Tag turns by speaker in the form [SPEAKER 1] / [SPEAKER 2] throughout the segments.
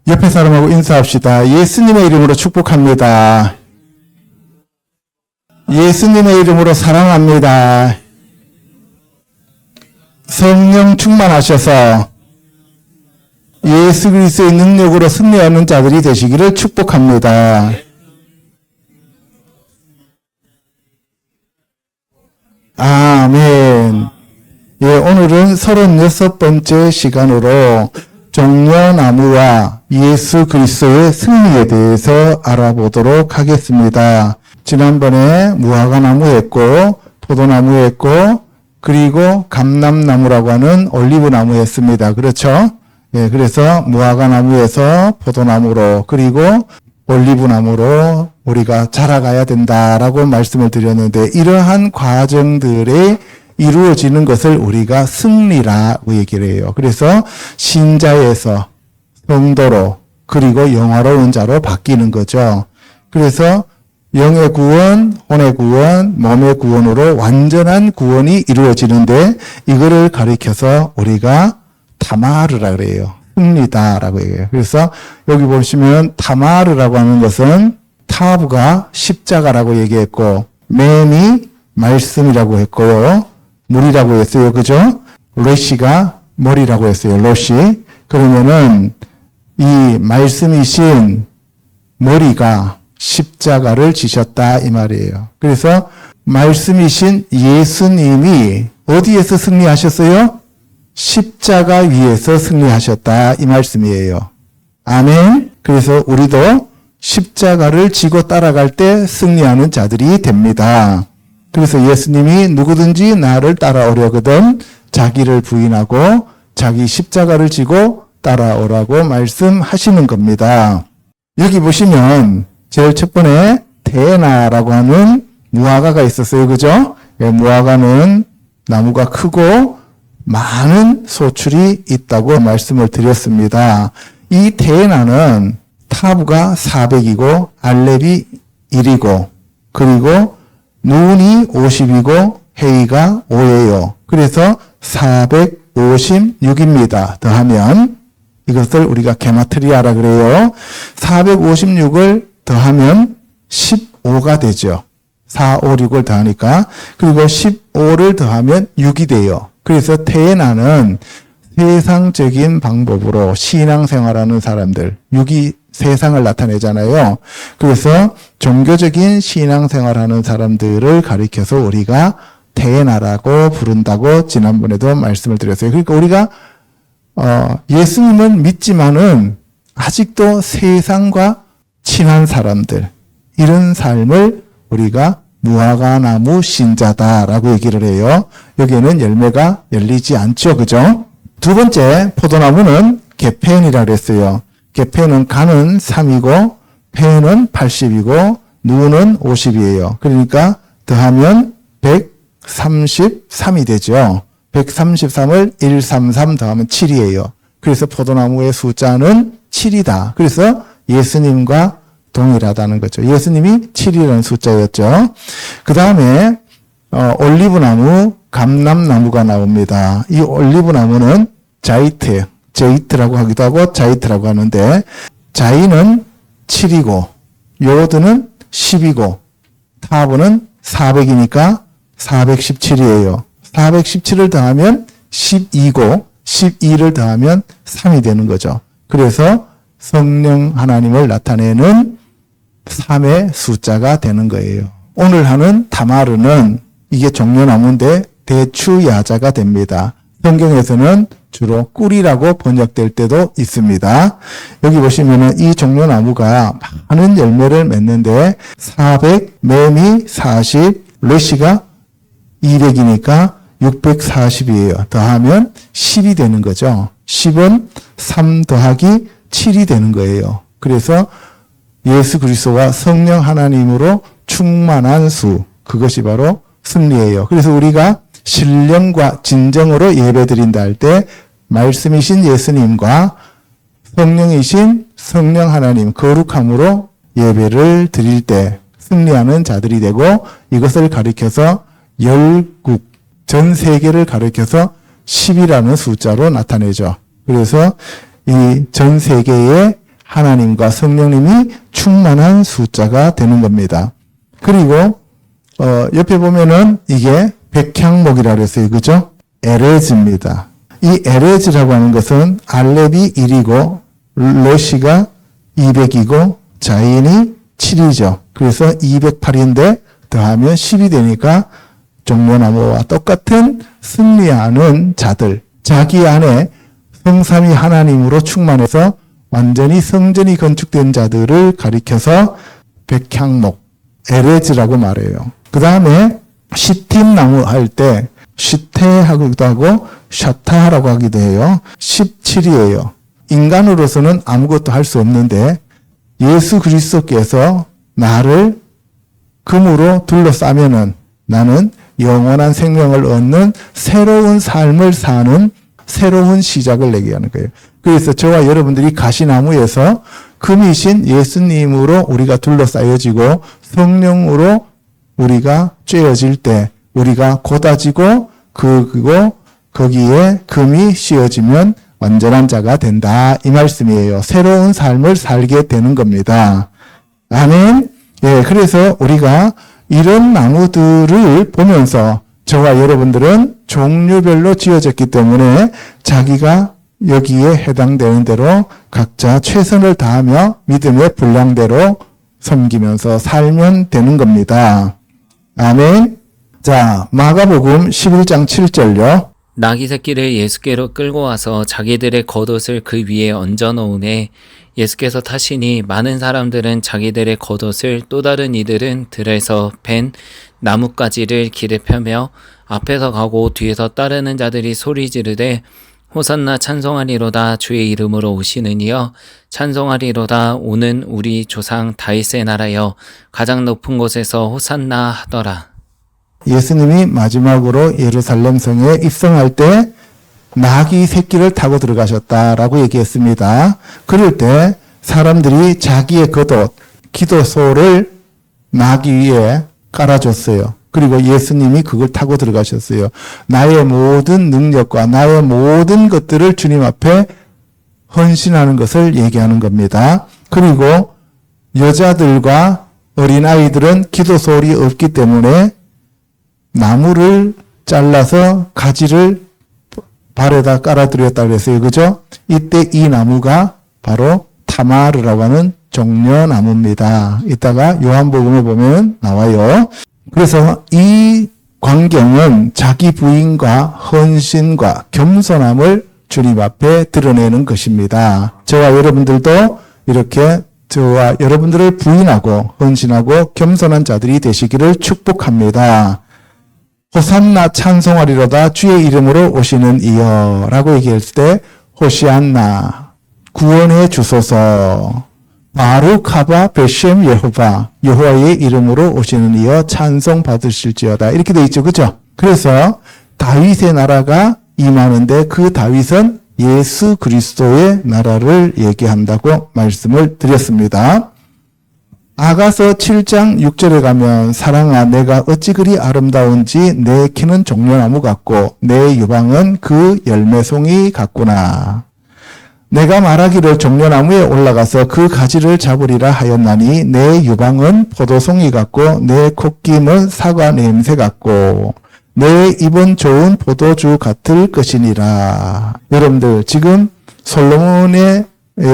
[SPEAKER 1] 옆에 사람하고 인사합시다. 예수님의 이름으로 축복합니다. 예수님의 이름으로 사랑합니다. 성령 충만하셔서 예수 그리스도의 능력으로 승리하는 자들이 되시기를 축복합니다. 아멘. 예, 오늘은 36번째 시간으로 종려나무와 예수 그리스도의 승리에 대해서 알아보도록 하겠습니다. 지난번에 무화과나무 했고, 포도나무 했고, 그리고 감람나무라고 하는 올리브나무 했습니다. 그렇죠? 예, 그래서 무화과나무에서 포도나무로, 그리고 올리브나무로 우리가 자라가야 된다라고 말씀을 드렸는데, 이러한 과정들이 이루어지는 것을 우리가 승리라고 얘기를 해요. 그래서 신자에서 성도로, 그리고 영화로운 자로 바뀌는 거죠. 그래서 영의 구원, 혼의 구원, 몸의 구원으로 완전한 구원이 이루어지는데, 이거를 가리켜서 우리가 타마르라 그래요. 승리다라고 얘기해요. 그래서 여기 보시면 타마르라고 하는 것은 타브가 십자가라고 얘기했고, 맴이 말씀이라고 했고요. 물이라고 했어요. 그죠? 레시가 머리라고 했어요. 로시. 그러면은 이 말씀이신 머리가 십자가를 지셨다 이 말이에요. 그래서 말씀이신 예수님이 어디에서 승리하셨어요? 십자가 위에서 승리하셨다 이 말씀이에요. 아멘. 그래서 우리도 십자가를 지고 따라갈 때 승리하는 자들이 됩니다. 그래서 예수님이 누구든지 나를 따라오려거든 자기를 부인하고 자기 십자가를 지고 따라오라고 말씀하시는 겁니다. 여기 보시면 제일 첫 번에 테나라고 하는 무화과가 있었어요. 그죠? 예, 무화과는 나무가 크고 많은 소출이 있다고 말씀을 드렸습니다. 이 테나는 타브가 400이고 알렙이 1이고 그리고 눈이 50이고 헤이가 5예요. 그래서 456입니다. 더하면 이것을 우리가 게마트리아라 그래요. 456을 더하면 15가 되죠. 4, 5, 6을 더하니까. 그리고 15를 더하면 6이 돼요. 그래서 테나는 세상적인 방법으로 신앙생활하는 사람들, 6이 세상을 나타내잖아요. 그래서 종교적인 신앙생활하는 사람들을 가리켜서 우리가 테나라고 부른다고 지난번에도 말씀을 드렸어요. 그러니까 우리가 예수님은 믿지만은 아직도 세상과 친한 사람들, 이런 삶을 우리가 무화과나무 신자다라고 얘기를 해요. 여기에는 열매가 열리지 않죠. 그죠? 두 번째, 포도나무는 게펜이라고 그랬어요. 게펜은 간은 3이고, 폐는 80이고, 누는 50이에요. 그러니까 더하면 133이 되죠. 133을 133 더하면 7이에요. 그래서 포도나무의 숫자는 7이다. 그래서 예수님과 동일하다는 거죠. 예수님이 7이라는 숫자였죠. 그 다음에 올리브나무, 감람나무가 나옵니다. 이 올리브나무는 제이트라고 하기도 하고 자이트라고 하는데, 자이는 7이고 요드는 10이고 타브는 400이니까 417이에요. 417을 더하면 12고 12를 더하면 3이 되는 거죠. 그래서 성령 하나님을 나타내는 3의 숫자가 되는 거예요. 오늘 하는 타마르는 이게 종려나무인데 대추야자가 됩니다. 성경에서는 주로 꿀이라고 번역될 때도 있습니다. 여기 보시면은 이 종려나무가 많은 열매를 맺는데 400, 매미 40, 레시가 200이니까 640이에요. 더하면 10이 되는 거죠. 10은 3 더하기 7이 되는 거예요. 그래서 예수 그리스도와 성령 하나님으로 충만한 수, 그것이 바로 승리예요. 그래서 우리가 신령과 진정으로 예배드린다 할 때 말씀이신 예수님과 성령이신 성령 하나님 거룩함으로 예배를 드릴 때 승리하는 자들이 되고, 이것을 가리켜서 열국, 전 세계를 가리켜서 10이라는 숫자로 나타내죠. 그래서 이 전 세계에 하나님과 성령님이 충만한 숫자가 되는 겁니다. 그리고 옆에 보면은 이게 백향목이라 그랬어요. 그죠? 에레즈입니다. 이 에레즈라고 하는 것은 알렙이 1이고 러시가 200이고 자인이 7이죠. 그래서 208인데 더하면 10이 되니까 종려나무와 똑같은 승리하는 자들, 자기 안에 성삼위 하나님으로 충만해서 완전히 성전이 건축된 자들을 가리켜서 백향목, 에레즈라고 말해요. 그 다음에 시팀나무 할 때 시테하기도 하고 샤타라고 하기도 해요. 17이에요. 인간으로서는 아무것도 할 수 없는데 예수 그리스도께서 나를 금으로 둘러싸면은 나는 영원한 생명을 얻는 새로운 삶을 사는 새로운 시작을 내게 하는 거예요. 그래서 저와 여러분들이 가시나무에서 금이신 예수님으로 우리가 둘러싸여지고 성령으로 우리가 쬐어질 때 우리가 곧아지고 그리고 거기에 금이 씌어지면 완전한 자가 된다. 이 말씀이에요. 새로운 삶을 살게 되는 겁니다. 아멘. 예, 그래서 우리가 이런 나무들을 보면서 저와 여러분들은 종류별로 지어졌기 때문에 자기가 여기에 해당되는 대로 각자 최선을 다하며 믿음의 분량대로 섬기면서 살면 되는 겁니다. 아멘. 자, 마가복음 11장 7절요.
[SPEAKER 2] 나귀 새끼를 예수께로 끌고 와서 자기들의 겉옷을 그 위에 얹어 놓으매 예수께서 타시니 많은 사람들은 자기들의 겉옷을 또 다른 이들은 들에서 벤 나뭇가지를 길에 펴며 앞에서 가고 뒤에서 따르는 자들이 소리 지르되 호산나 찬송하리로다 주의 이름으로 오시는 이여 찬송하리로다 오는 우리 조상 다윗의 나라여 가장 높은 곳에서 호산나 하더라.
[SPEAKER 1] 예수님이 마지막으로 예루살렘 성에 입성할 때 나귀 새끼를 타고 들어가셨다라고 얘기했습니다. 그럴 때 사람들이 자기의 겉옷, 기도소를 나귀 위에 깔아줬어요. 그리고 예수님이 그걸 타고 들어가셨어요. 나의 모든 능력과 나의 모든 것들을 주님 앞에 헌신하는 것을 얘기하는 겁니다. 그리고 여자들과 어린아이들은 기도소홀이 없기 때문에 나무를 잘라서 가지를 발에다 깔아드렸다고 했어요. 그죠? 이때 이 나무가 바로 타마르라고 하는 종려나무입니다. 이따가 요한복음에 보면 나와요. 그래서 이 광경은 자기 부인과 헌신과 겸손함을 주님 앞에 드러내는 것입니다. 저와 여러분들도 이렇게 저와 여러분들을 부인하고 헌신하고 겸손한 자들이 되시기를 축복합니다. 호산나 찬송하리로다 주의 이름으로 오시는 이여 라고 얘기했을 때 호시안나 구원해 주소서 바루카바 베셴 여호바 여호와의 이름으로 오시는 이여 찬송 받으실지어다 이렇게 돼 있죠. 그죠? 그래서 다윗의 나라가 임하는데 그 다윗은 예수 그리스도의 나라를 얘기한다고 말씀을 드렸습니다. 아가서 7장 6절에 가면 사랑아 내가 어찌 그리 아름다운지 내 키는 종려나무 같고 내 유방은 그 열매송이 같구나. 내가 말하기를 종려나무에 올라가서 그 가지를 잡으리라 하였나니 내 유방은 포도송이 같고 내 콧김은 사과 냄새 같고 내 입은 좋은 포도주 같을 것이니라. 여러분들 지금 솔로몬의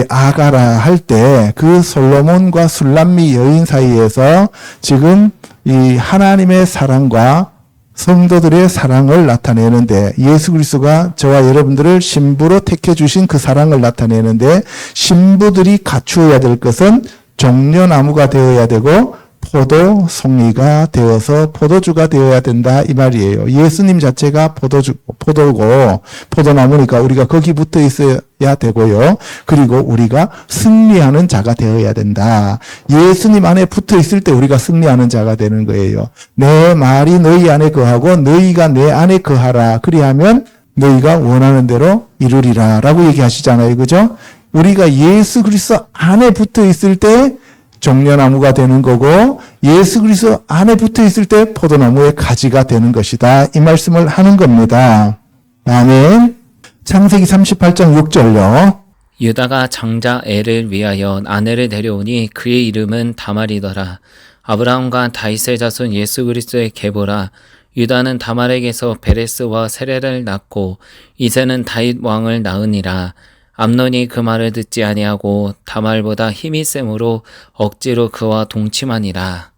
[SPEAKER 1] 아가라 할 때 그 솔로몬과 술람미 여인 사이에서 지금 이 하나님의 사랑과 성도들의 사랑을 나타내는데 예수 그리스도가 저와 여러분들을 신부로 택해 주신 그 사랑을 나타내는데 신부들이 갖추어야 될 것은 종려나무가 되어야 되고 포도송이가 되어서 포도주가 되어야 된다 이 말이에요. 예수님 자체가 포도고 포도나무니까 우리가 거기 붙어 있어야 되고요. 그리고 우리가 승리하는 자가 되어야 된다. 예수님 안에 붙어 있을 때 우리가 승리하는 자가 되는 거예요. 내 말이 너희 안에 거하고 너희가 내 안에 거하라. 그리하면 너희가 원하는 대로 이루리라 라고 얘기하시잖아요. 그죠? 우리가 예수 그리스도 안에 붙어 있을 때 종려나무가 되는 거고 예수 그리스도 안에 붙어 있을 때 포도나무의 가지가 되는 것이다. 이 말씀을 하는 겁니다. 아멘. 창세기 38장 6절요.
[SPEAKER 2] 유다가 장자 엘을 위하여 아내를 데려오니 그의 이름은 다말이더라. 아브라함과 다윗의 자손 예수 그리스도의 계보라. 유다는 다말에게서 베레스와 세레를 낳고 이새는 다윗 왕을 낳으니라. 암논이 그 말을 듣지 아니하고 다말보다 힘이 셈으로 억지로 그와 동침하니라.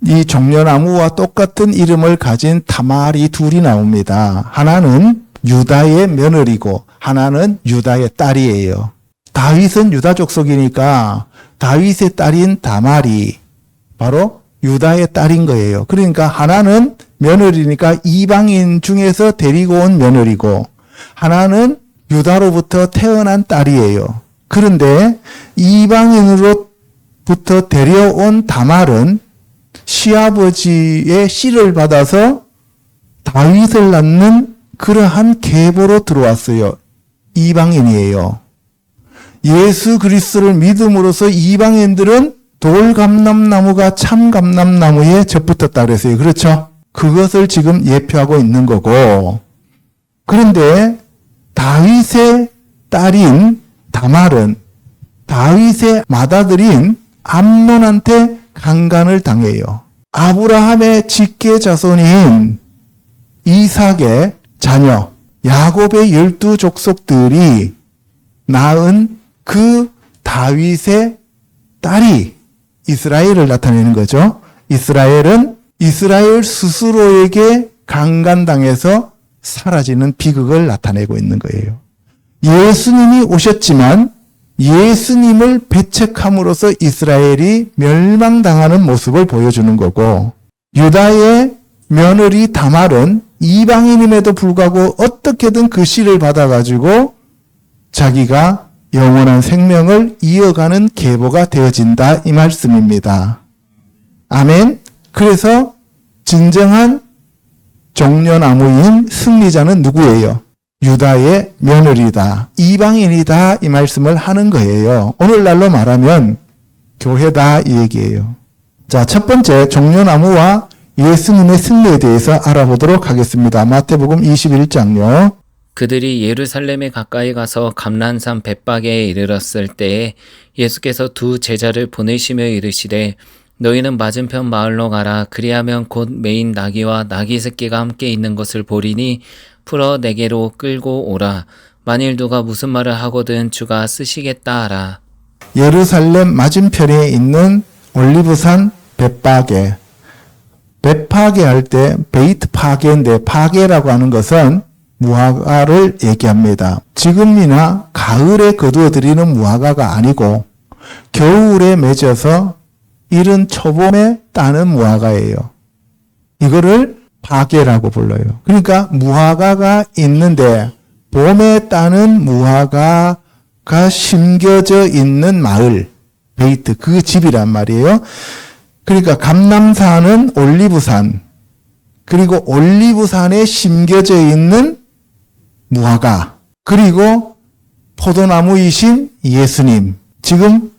[SPEAKER 1] 이 종려나무와 똑같은 이름을 가진 다말이 둘이 나옵니다. 하나는 유다의 며느리고 하나는 유다의 딸이에요. 다윗은 유다 족속이니까 다윗의 딸인 다말이 바로 유다의 딸인 거예요. 그러니까 하나는 며느리니까 이방인 중에서 데리고 온 며느리고 하나는 유다로부터 태어난 딸이에요. 그런데 이방인으로부터 데려온 다말은 시아버지의 씨를 받아서 다윗을 낳는 그러한 계보로 들어왔어요. 이방인이에요. 예수 그리스도를 믿음으로써 이방인들은 돌감람나무가 참감람나무에 접붙었다 그랬어요. 그렇죠? 그것을 지금 예표하고 있는 거고, 그런데 다윗의 딸인 다말은 다윗의 맏아들인 암논한테 강간을 당해요. 아브라함의 직계 자손인 이삭의 자녀 야곱의 12족속들이 낳은 그 다윗의 딸이 이스라엘을 나타내는 거죠. 이스라엘은 이스라엘 스스로에게 강간당해서 사라지는 비극을 나타내고 있는 거예요. 예수님이 오셨지만 예수님을 배척함으로써 이스라엘이 멸망당하는 모습을 보여주는 거고, 유다의 며느리 다말은 이방인임에도 불구하고 어떻게든 그 씨를 받아가지고 자기가 영원한 생명을 이어가는 계보가 되어진다 이 말씀입니다. 아멘. 그래서 진정한 종려나무인 승리자는 누구예요? 유다의 며느리다, 이방인이다 이 말씀을 하는 거예요. 오늘날로 말하면 교회다 이 얘기예요. 자, 첫 번째 종려나무와 예수님의 승리에 대해서 알아보도록 하겠습니다. 마태복음 21장요.
[SPEAKER 2] 그들이 예루살렘에 가까이 가서 감람산 벳박에 이르렀을 때에 예수께서 두 제자를 보내시며 이르시되 너희는 맞은편 마을로 가라. 그리하면 곧 매인 나귀와 나귀 새끼가 함께 있는 것을 보리니 풀어 내게로 끌고 오라. 만일 누가 무슨 말을 하거든 주가 쓰시겠다 하라.
[SPEAKER 1] 예루살렘 맞은편에 있는 올리브산 벳파게. 벳파게 할 때 베이트 파게인데, 파게라고 하는 것은 무화과를 얘기합니다. 지금이나 가을에 거두어 드리는 무화과가 아니고 겨울에 맺어서 이른 초봄에 따는 무화과예요. 이거를 파게라고 불러요. 그러니까 무화과가 있는데 봄에 따는 무화과가 심겨져 있는 마을, 베이트, 그 집이란 말이에요. 그러니까 감람산은 올리브산, 그리고 올리브산에 심겨져 있는 무화과, 그리고 포도나무이신 예수님, 지금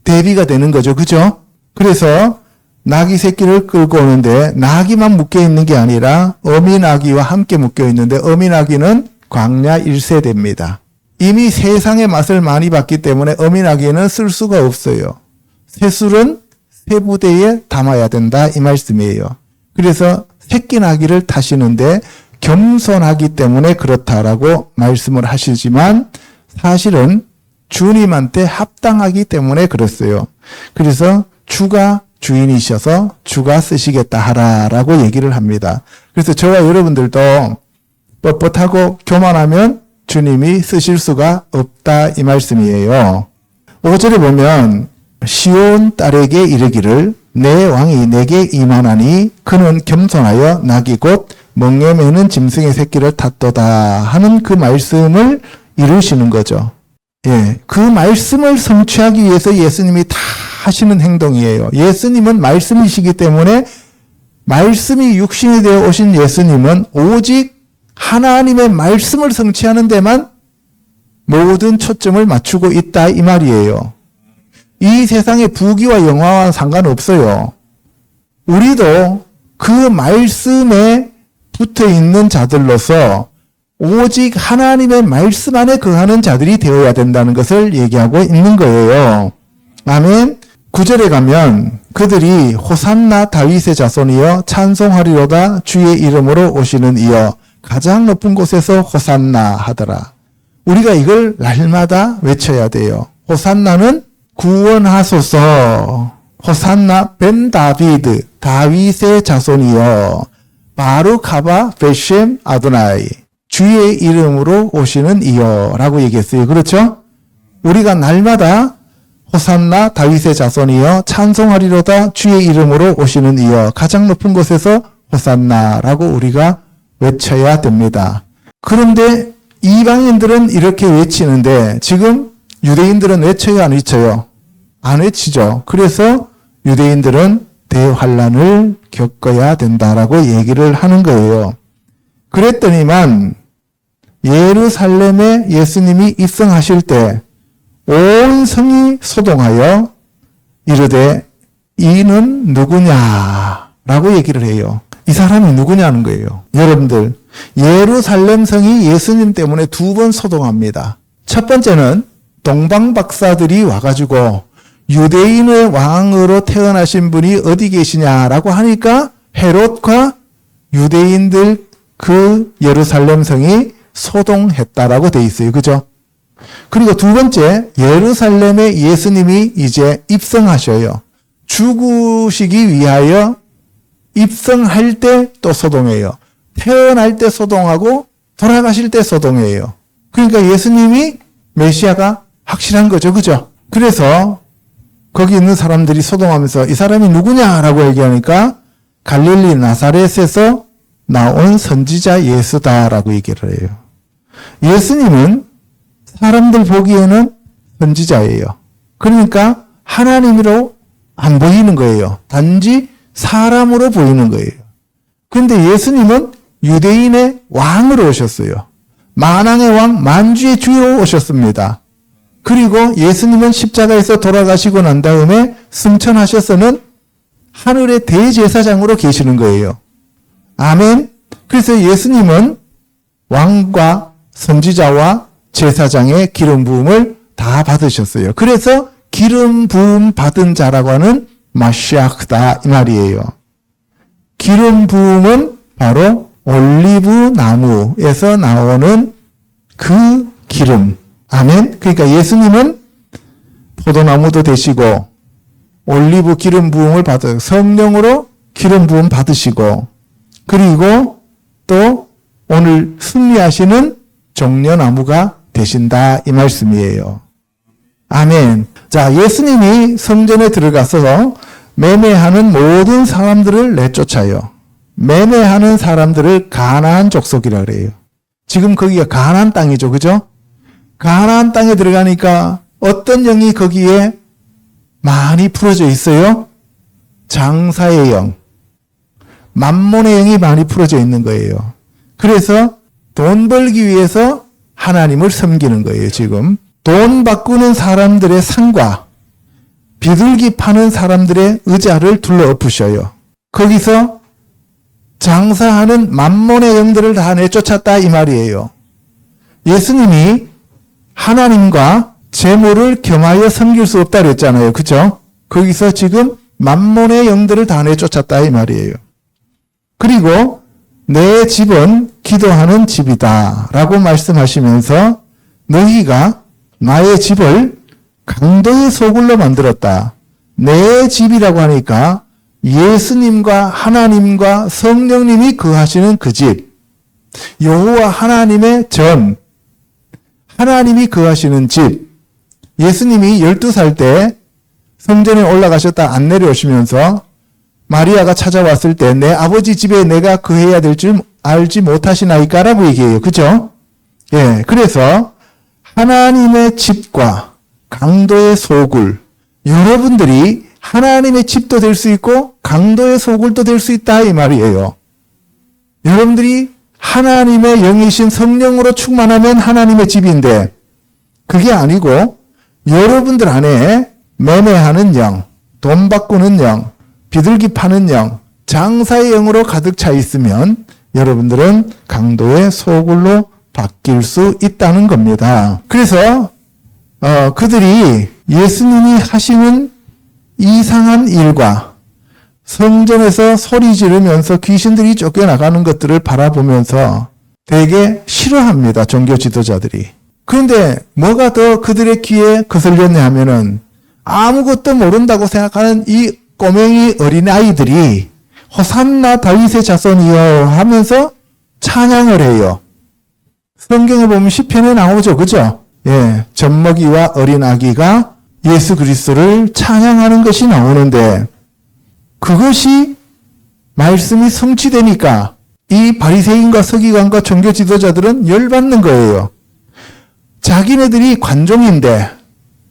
[SPEAKER 1] 대비가 되는 거죠. 그죠? 그래서 나귀 새끼를 끌고 오는데 나귀만 묶여 있는 게 아니라 어미나귀와 함께 묶여 있는데 어미나귀는 광야 1세대입니다. 이미 세상의 맛을 많이 봤기 때문에 어미나귀는 쓸 수가 없어요. 새술은 새 부대에 담아야 된다 이 말씀이에요. 그래서 새끼 나귀를 타시는데 겸손하기 때문에 그렇다라고 말씀을 하시지만 사실은 주님한테 합당하기 때문에 그랬어요. 그래서 주가 주인이셔서 주가 쓰시겠다 하라라고 얘기를 합니다. 그래서 저와 여러분들도 뻣뻣하고 교만하면 주님이 쓰실 수가 없다 이 말씀이에요. 5절에 보면 시온 딸에게 이르기를 내 왕이 내게 임하나니 그는 겸손하여 나귀 곧 멍에 매는 짐승의 새끼를 탔도다 하는 그 말씀을 이루시는 거죠. 예, 그 말씀을 성취하기 위해서 예수님이 다 하시는 행동이에요. 예수님은 말씀이시기 때문에 말씀이 육신이 되어 오신 예수님은 오직 하나님의 말씀을 성취하는 데만 모든 초점을 맞추고 있다 이 말이에요. 이 세상의 부귀와 영화와 상관없어요. 우리도 그 말씀에 붙어 있는 자들로서 오직 하나님의 말씀 안에 거하는 자들이 되어야 된다는 것을 얘기하고 있는 거예요. 아멘. 9절에 가면 그들이 호산나 다윗의 자손이여 찬송하리로다 주의 이름으로 오시는 이여 가장 높은 곳에서 호산나 하더라. 우리가 이걸 날마다 외쳐야 돼요. 호산나는 구원하소서. 호산나 벤 다비드 다윗의 자손이여 바루카바 베셴 아도나이 주의 이름으로 오시는 이여 라고 얘기했어요. 그렇죠? 우리가 날마다 호산나 다윗의 자손이여 찬송하리로다 주의 이름으로 오시는 이여 가장 높은 곳에서 호산나라고 우리가 외쳐야 됩니다. 그런데 이방인들은 이렇게 외치는데 지금 유대인들은 외쳐요, 안 외쳐요? 안 외치죠. 그래서 유대인들은 대환란을 겪어야 된다라고 얘기를 하는 거예요. 그랬더니만 예루살렘에 예수님이 입성하실 때 온 성이 소동하여 이르되 이는 누구냐라고 얘기를 해요. 이 사람이 누구냐는 거예요. 여러분들, 예루살렘 성이 예수님 때문에 2번 소동합니다. 첫 번째는 동방 박사들이 와가지고 유대인의 왕으로 태어나신 분이 어디 계시냐라고 하니까 헤롯과 유대인들 그 예루살렘 성이 소동했다라고 돼 있어요. 그죠? 그리고 두 번째, 예루살렘에 예수님이 이제 입성하셔요. 죽으시기 위하여 입성할 때 또 소동해요. 태어날 때 소동하고 돌아가실 때 소동해요. 그러니까 예수님이 메시아가 확실한 거죠. 그죠? 그래서 거기 있는 사람들이 소동하면서 이 사람이 누구냐라고 얘기하니까 갈릴리 나사렛에서 나온 선지자 예수다라고 얘기를 해요. 예수님은 사람들 보기에는 선지자예요. 그러니까 하나님으로 안 보이는 거예요. 단지 사람으로 보이는 거예요. 그런데 예수님은 유대인의 왕으로 오셨어요. 만왕의 왕, 만주의 주로 오셨습니다. 그리고 예수님은 십자가에서 돌아가시고 난 다음에 승천하셔서는 하늘의 대제사장으로 계시는 거예요. 아멘. 그래서 예수님은 왕과 선지자와 제사장의 기름 부음을 다 받으셨어요. 그래서 기름 부음 받은 자라고 하는 마시아크다 이 말이에요. 기름 부음은 바로 올리브 나무에서 나오는 그 기름. 아멘. 그러니까 예수님은 포도나무도 되시고 올리브 기름 부음을 받아 성령으로 기름 부음 받으시고 그리고 또 오늘 승리하시는 종려나무가 되신다 이 말씀이에요. 아멘. 자, 예수님이 성전에 들어가서 매매하는 모든 사람들을 내쫓아요. 매매하는 사람들을 가나안 족속이라 그래요. 지금 거기가 가나안 땅이죠. 그죠? 가나안 땅에 들어가니까 어떤 영이 거기에 많이 풀어져 있어요? 장사의 영, 만몬의 영이 많이 풀어져 있는 거예요. 그래서 돈 벌기 위해서 하나님을 섬기는 거예요. 지금 돈 바꾸는 사람들의 상과 비둘기 파는 사람들의 의자를 둘러 엎으셔요. 거기서 장사하는 만몬의 영들을 다 내쫓았다 이 말이에요. 예수님이 하나님과 재물을 겸하여 섬길 수 없다 그랬잖아요. 그죠? 거기서 지금 만몬의 영들을 다 내쫓았다 이 말이에요. 그리고 내 집은 기도하는 집이다 라고 말씀하시면서 너희가 나의 집을 강도의 소굴로 만들었다. 내 집이라고 하니까 예수님과 하나님과 성령님이 거하시는 그 집, 여호와 하나님의 전, 하나님이 거하시는 집. 예수님이 12살 때 성전에 올라가셨다 안 내려오시면서 마리아가 찾아왔을 때 내 아버지 집에 내가 거해야 될 줄 알지 못하시나이까라고 얘기해요. 그죠? 예, 그래서 하나님의 집과 강도의 소굴, 여러분들이 하나님의 집도 될 수 있고 강도의 소굴도 될 수 있다 이 말이에요. 여러분들이 하나님의 영이신 성령으로 충만하면 하나님의 집인데 그게 아니고 여러분들 안에 매매하는 영, 돈 바꾸는 영, 비둘기 파는 영, 장사의 영으로 가득 차 있으면 여러분들은 강도의 소굴로 바뀔 수 있다는 겁니다. 그래서 그들이 예수님이 하시는 이상한 일과 성전에서 소리 지르면서 귀신들이 쫓겨나가는 것들을 바라보면서 되게 싫어합니다. 종교 지도자들이. 그런데 뭐가 더 그들의 귀에 거슬렸냐 하면은 아무것도 모른다고 생각하는 이 꼬맹이 어린아이들이 호산나 다윗의 자손이여 하면서 찬양을 해요. 성경에 보면 시편에 나오죠. 그죠? 예, 젖먹이와 어린 아기가 예수 그리스도를 찬양하는 것이 나오는데 그것이 말씀이 성취되니까 이 바리새인과 서기관과 종교 지도자들은 열받는 거예요. 자기네들이 관종인데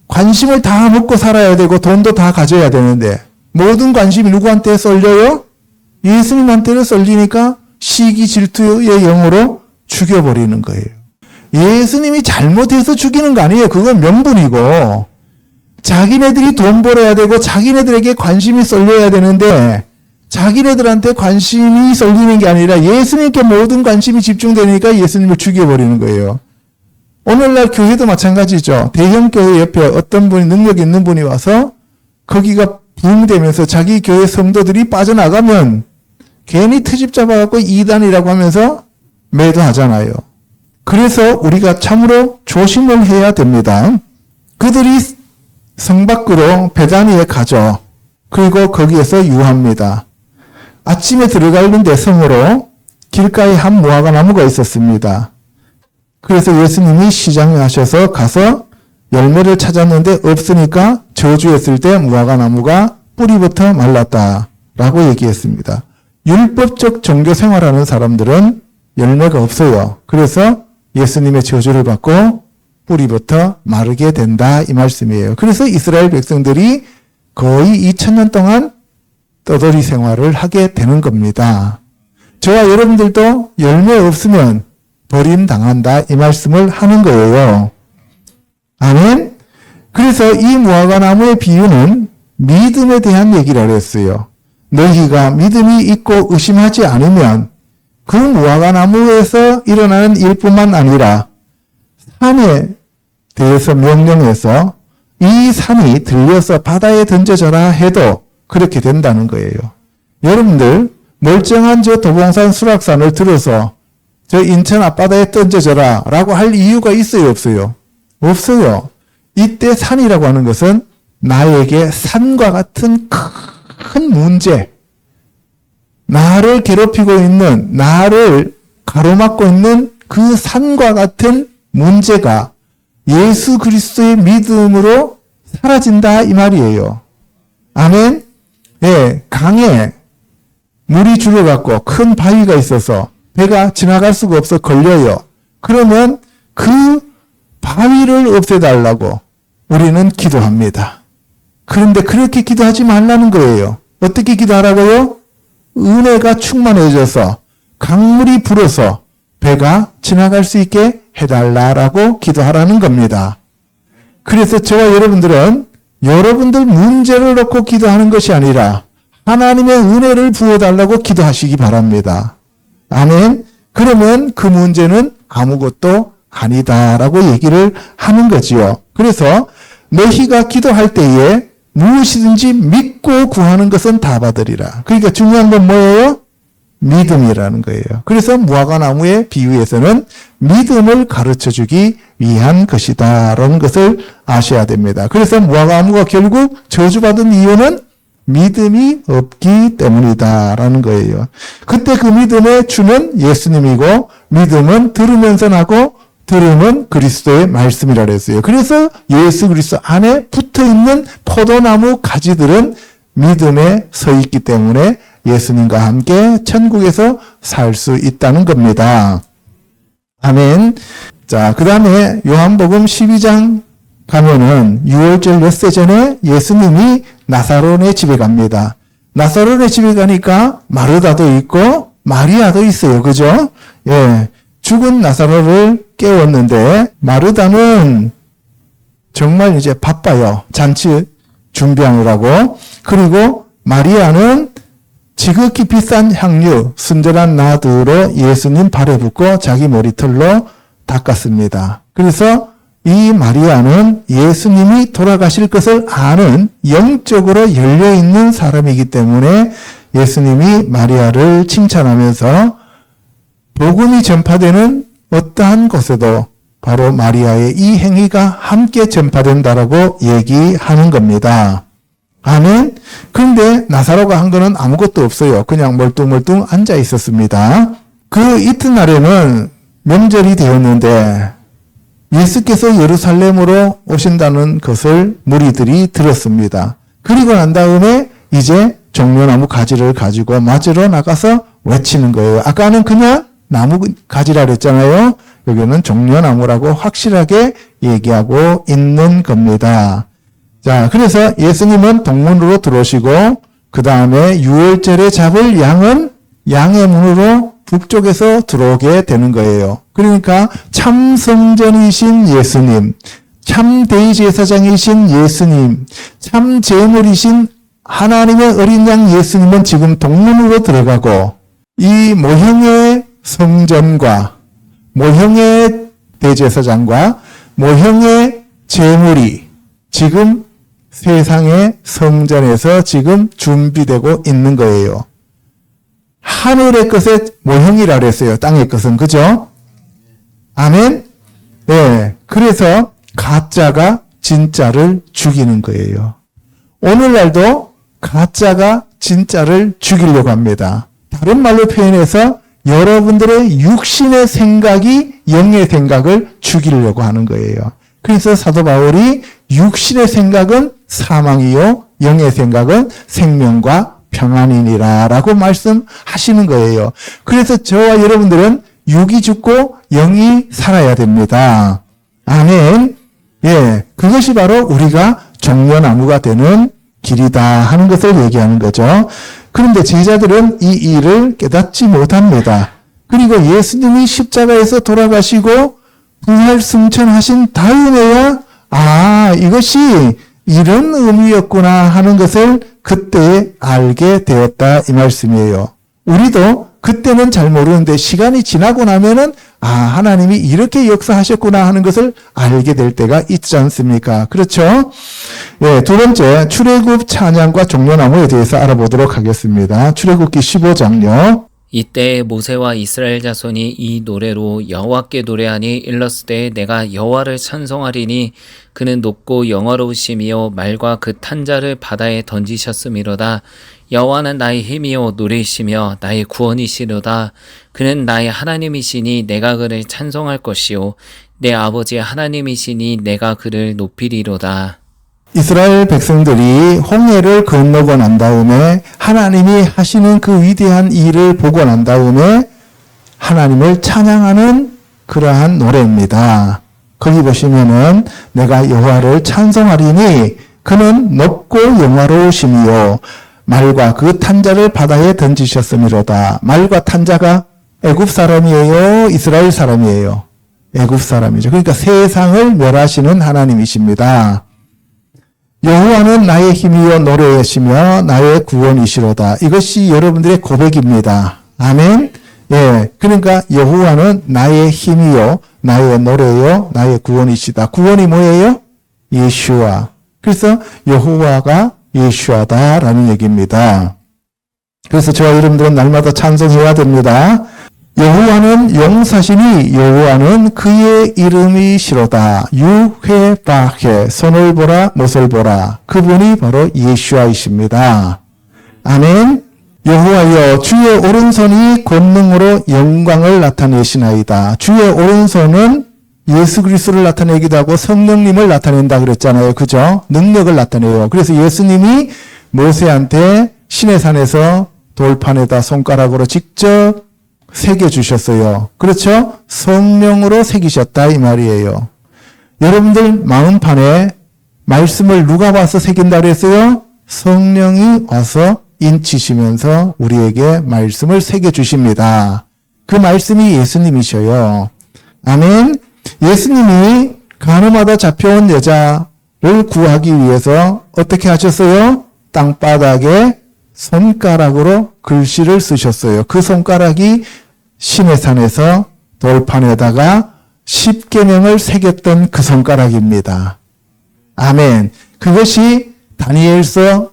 [SPEAKER 1] 관심을 다 먹고 살아야 되고 돈도 다 가져야 되는데 모든 관심이 누구한테 쏠려요? 예수님한테로 쏠리니까 시기 질투의 영으로 죽여버리는 거예요. 예수님이 잘못해서 죽이는 거 아니에요. 그건 명분이고 자기네들이 돈 벌어야 되고 자기네들에게 관심이 쏠려야 되는데 자기네들한테 관심이 쏠리는 게 아니라 예수님께 모든 관심이 집중되니까 예수님을 죽여버리는 거예요. 오늘날 교회도 마찬가지죠. 대형 교회 옆에 어떤 분이 능력 있는 분이 와서 거기가 붕되면서 자기 교회 성도들이 빠져나가면 괜히 트집 잡아갖고 이단이라고 하면서 매도하잖아요. 그래서 우리가 참으로 조심을 해야 됩니다. 그들이 성 밖으로 베다니에 가죠. 그리고 거기에서 유합니다. 아침에 들어가는데 성으로 길가에 한 무화과 나무가 있었습니다. 그래서 예수님이 시장하셔서 가서 열매를 찾았는데 없으니까 저주했을 때 무화과 나무가 뿌리부터 말랐다라고 얘기했습니다. 율법적 종교 생활하는 사람들은 열매가 없어요. 그래서 예수님의 저주를 받고 뿌리부터 마르게 된다 이 말씀이에요. 그래서 이스라엘 백성들이 거의 2000년 동안 떠돌이 생활을 하게 되는 겁니다. 저와 여러분들도 열매 없으면 버림당한다 이 말씀을 하는 거예요. 아멘. 그래서 이 무화과 나무의 비유는 믿음에 대한 얘기를 했어요. 너희가 믿음이 있고 의심하지 않으면 그 무화과 나무에서 일어나는 일뿐만 아니라 산에 대해서 명령해서 이 산이 들려서 바다에 던져져라 해도 그렇게 된다는 거예요. 여러분들 멀쩡한 저 도봉산 수락산을 들어서 저 인천 앞바다에 던져져라 라고 할 이유가 있어요 없어요? 없어요. 이때 산이라고 하는 것은 나에게 산과 같은 큰 문제, 나를 괴롭히고 있는, 나를 가로막고 있는 그 산과 같은 문제가 예수 그리스도의 믿음으로 사라진다 이 말이에요. 아멘. 예, 강에 물이 줄어갖고 큰 바위가 있어서 배가 지나갈 수가 없어 걸려요. 그러면 그 바위를 없애달라고 우리는 기도합니다. 그런데 그렇게 기도하지 말라는 거예요. 어떻게 기도하라고요? 은혜가 충만해져서 강물이 불어서 배가 지나갈 수 있게 해달라라고 기도하라는 겁니다. 그래서 저와 여러분들은 여러분들 문제를 놓고 기도하는 것이 아니라 하나님의 은혜를 부어달라고 기도하시기 바랍니다. 아멘. 그러면 그 문제는 아무것도 아니다라고 얘기를 하는 거지요. 그래서 너희가 기도할 때에 무엇이든지 믿고 구하는 것은 다 받으리라. 그러니까 중요한 건 뭐예요? 믿음이라는 거예요. 그래서 무화과 나무의 비유에서는 믿음을 가르쳐주기 위한 것이다라는 것을 아셔야 됩니다. 그래서 무화과 나무가 결국 저주받은 이유는 믿음이 없기 때문이다라는 거예요. 그때 그 믿음의 주는 예수님이고 믿음은 들으면서 나고 들음은 그리스도의 말씀이라 그랬어요. 그래서 예수 그리스도 안에 붙어있는 포도나무 가지들은 믿음에 서 있기 때문에 예수님과 함께 천국에서 살 수 있다는 겁니다. 아멘. 자, 그 다음에 요한복음 12장 가면은 6월절 엿새 전에 예수님이 나사론의 집에 갑니다. 나사론의 집에 가니까 마르다도 있고 마리아도 있어요. 그죠? 예. 죽은 나사로를 깨웠는데 마르다는 정말 이제 바빠요. 잔치 준비하느라고. 그리고 마리아는 지극히 비싼 향유, 순전한 나드로 예수님 발에 붓고 자기 머리털로 닦았습니다. 그래서 이 마리아는 예수님이 돌아가실 것을 아는 영적으로 열려있는 사람이기 때문에 예수님이 마리아를 칭찬하면서 복음이 전파되는 어떠한 곳에도 바로 마리아의 이 행위가 함께 전파된다라고 얘기하는 겁니다. 아멘. 그런데 나사로가 한 거는 아무것도 없어요. 그냥 멀뚱멀뚱 앉아 있었습니다. 그 이튿날에는 명절이 되었는데 예수께서 예루살렘으로 오신다는 것을 무리들이 들었습니다. 그리고 난 다음에 이제 종려나무 가지를 가지고 맞으러 나가서 외치는 거예요. 아까는 그냥 나무 가지라 그랬잖아요. 여기는 종려나무라고 확실하게 얘기하고 있는 겁니다. 자, 그래서 예수님은 동문으로 들어오시고 그 다음에 유월절에 잡을 양은 양의 문으로 북쪽에서 들어오게 되는 거예요. 그러니까 참 성전이신 예수님, 참 대제사장이신 예수님, 참 제물이신 하나님의 어린 양 예수님은 지금 동문으로 들어가고 이 모형의 성전과 모형의 대제사장과 모형의 제물이 지금 세상의 성전에서 지금 준비되고 있는 거예요. 하늘의 것의 모형이라 그랬어요. 땅의 것은. 그죠? 아멘? 네. 그래서 가짜가 진짜를 죽이는 거예요. 오늘날도 가짜가 진짜를 죽이려고 합니다. 다른 말로 표현해서 여러분들의 육신의 생각이 영의 생각을 죽이려고 하는 거예요. 그래서 사도 바울이 육신의 생각은 사망이요 영의 생각은 생명과 평안이니라 라고 말씀하시는 거예요. 그래서 저와 여러분들은 육이 죽고 영이 살아야 됩니다. 아멘. 예, 그것이 바로 우리가 종려나무가 되는 길이다 하는 것을 얘기하는 거죠. 그런데 제자들은 이 일을 깨닫지 못합니다. 그리고 예수님이 십자가에서 돌아가시고 부활 승천하신 다음에야 이것이 이런 의미였구나 하는 것을 그때 알게 되었다 이 말씀이에요. 우리도 그때는 잘 모르는데 시간이 지나고 나면은 하나님이 이렇게 역사하셨구나 하는 것을 알게 될 때가 있지 않습니까? 그렇죠? 예, 두 번째 출애굽 찬양과 종려나무에 대해서 알아보도록 하겠습니다. 출애굽기 15장요.
[SPEAKER 2] 이때 모세와 이스라엘 자손이 이 노래로 여호와께 노래하니 일렀으되 내가 여호와를 찬송하리니 그는 높고 영화로우심이요 말과 그 탄자를 바다에 던지셨음이로다. 여호와는 나의 힘이요 노래이시며 나의 구원이시로다. 그는 나의 하나님이시니 내가 그를 찬송할 것이요 내 아버지 하나님이시니 내가 그를 높이리로다.
[SPEAKER 1] 이스라엘 백성들이 홍해를 건너고 난 다음에 하나님이 하시는 그 위대한 일을 보고 난 다음에 하나님을 찬양하는 그러한 노래입니다. 거기 보시면은 내가 여호와를 찬송하리니 그는 높고 영화로우심이요 말과 그 탄자를 바다에 던지셨음이로다. 말과 탄자가 애굽 사람이에요? 이스라엘 사람이에요? 애굽 사람이죠. 그러니까 세상을 멸하시는 하나님이십니다. 여호와는 나의 힘이요 노래이시며 나의 구원이시로다. 이것이 여러분들의 고백입니다. 아멘. 예, 그러니까 여호와는 나의 힘이요 나의 노래요 나의 구원이시다. 구원이 뭐예요? 예수와. 그래서 여호와가 예수하다라는 얘기입니다. 그래서 저와 여러분들은 날마다 찬송해야 됩니다. 여호와는 용사시니 여호와는 그의 이름이시로다. 유회바헤 손을 보라 못을 보라. 그분이 바로 예수아이십니다. 아멘. 여호와여 주의 오른손이 권능으로 영광을 나타내시나이다. 주의 오른손은 예수 그리스도를 나타내기도 하고 성령님을 나타낸다 그랬잖아요. 그죠? 능력을 나타내요. 그래서 예수님이 모세한테 시내산에서 돌판에다 손가락으로 직접 새겨주셨어요. 그렇죠? 성령으로 새기셨다 이 말이에요. 여러분들 마음판에 말씀을 누가 와서 새긴다 그랬어요? 성령이 와서 인치시면서 우리에게 말씀을 새겨주십니다. 그 말씀이 예수님이셔요. 아멘. 예수님이 가늠하다 잡혀온 여자를 구하기 위해서 어떻게 하셨어요? 땅바닥에 손가락으로 글씨를 쓰셨어요. 그 손가락이 시내산에서 돌판에다가 십계명을 새겼던 그 손가락입니다. 아멘. 그것이 다니엘서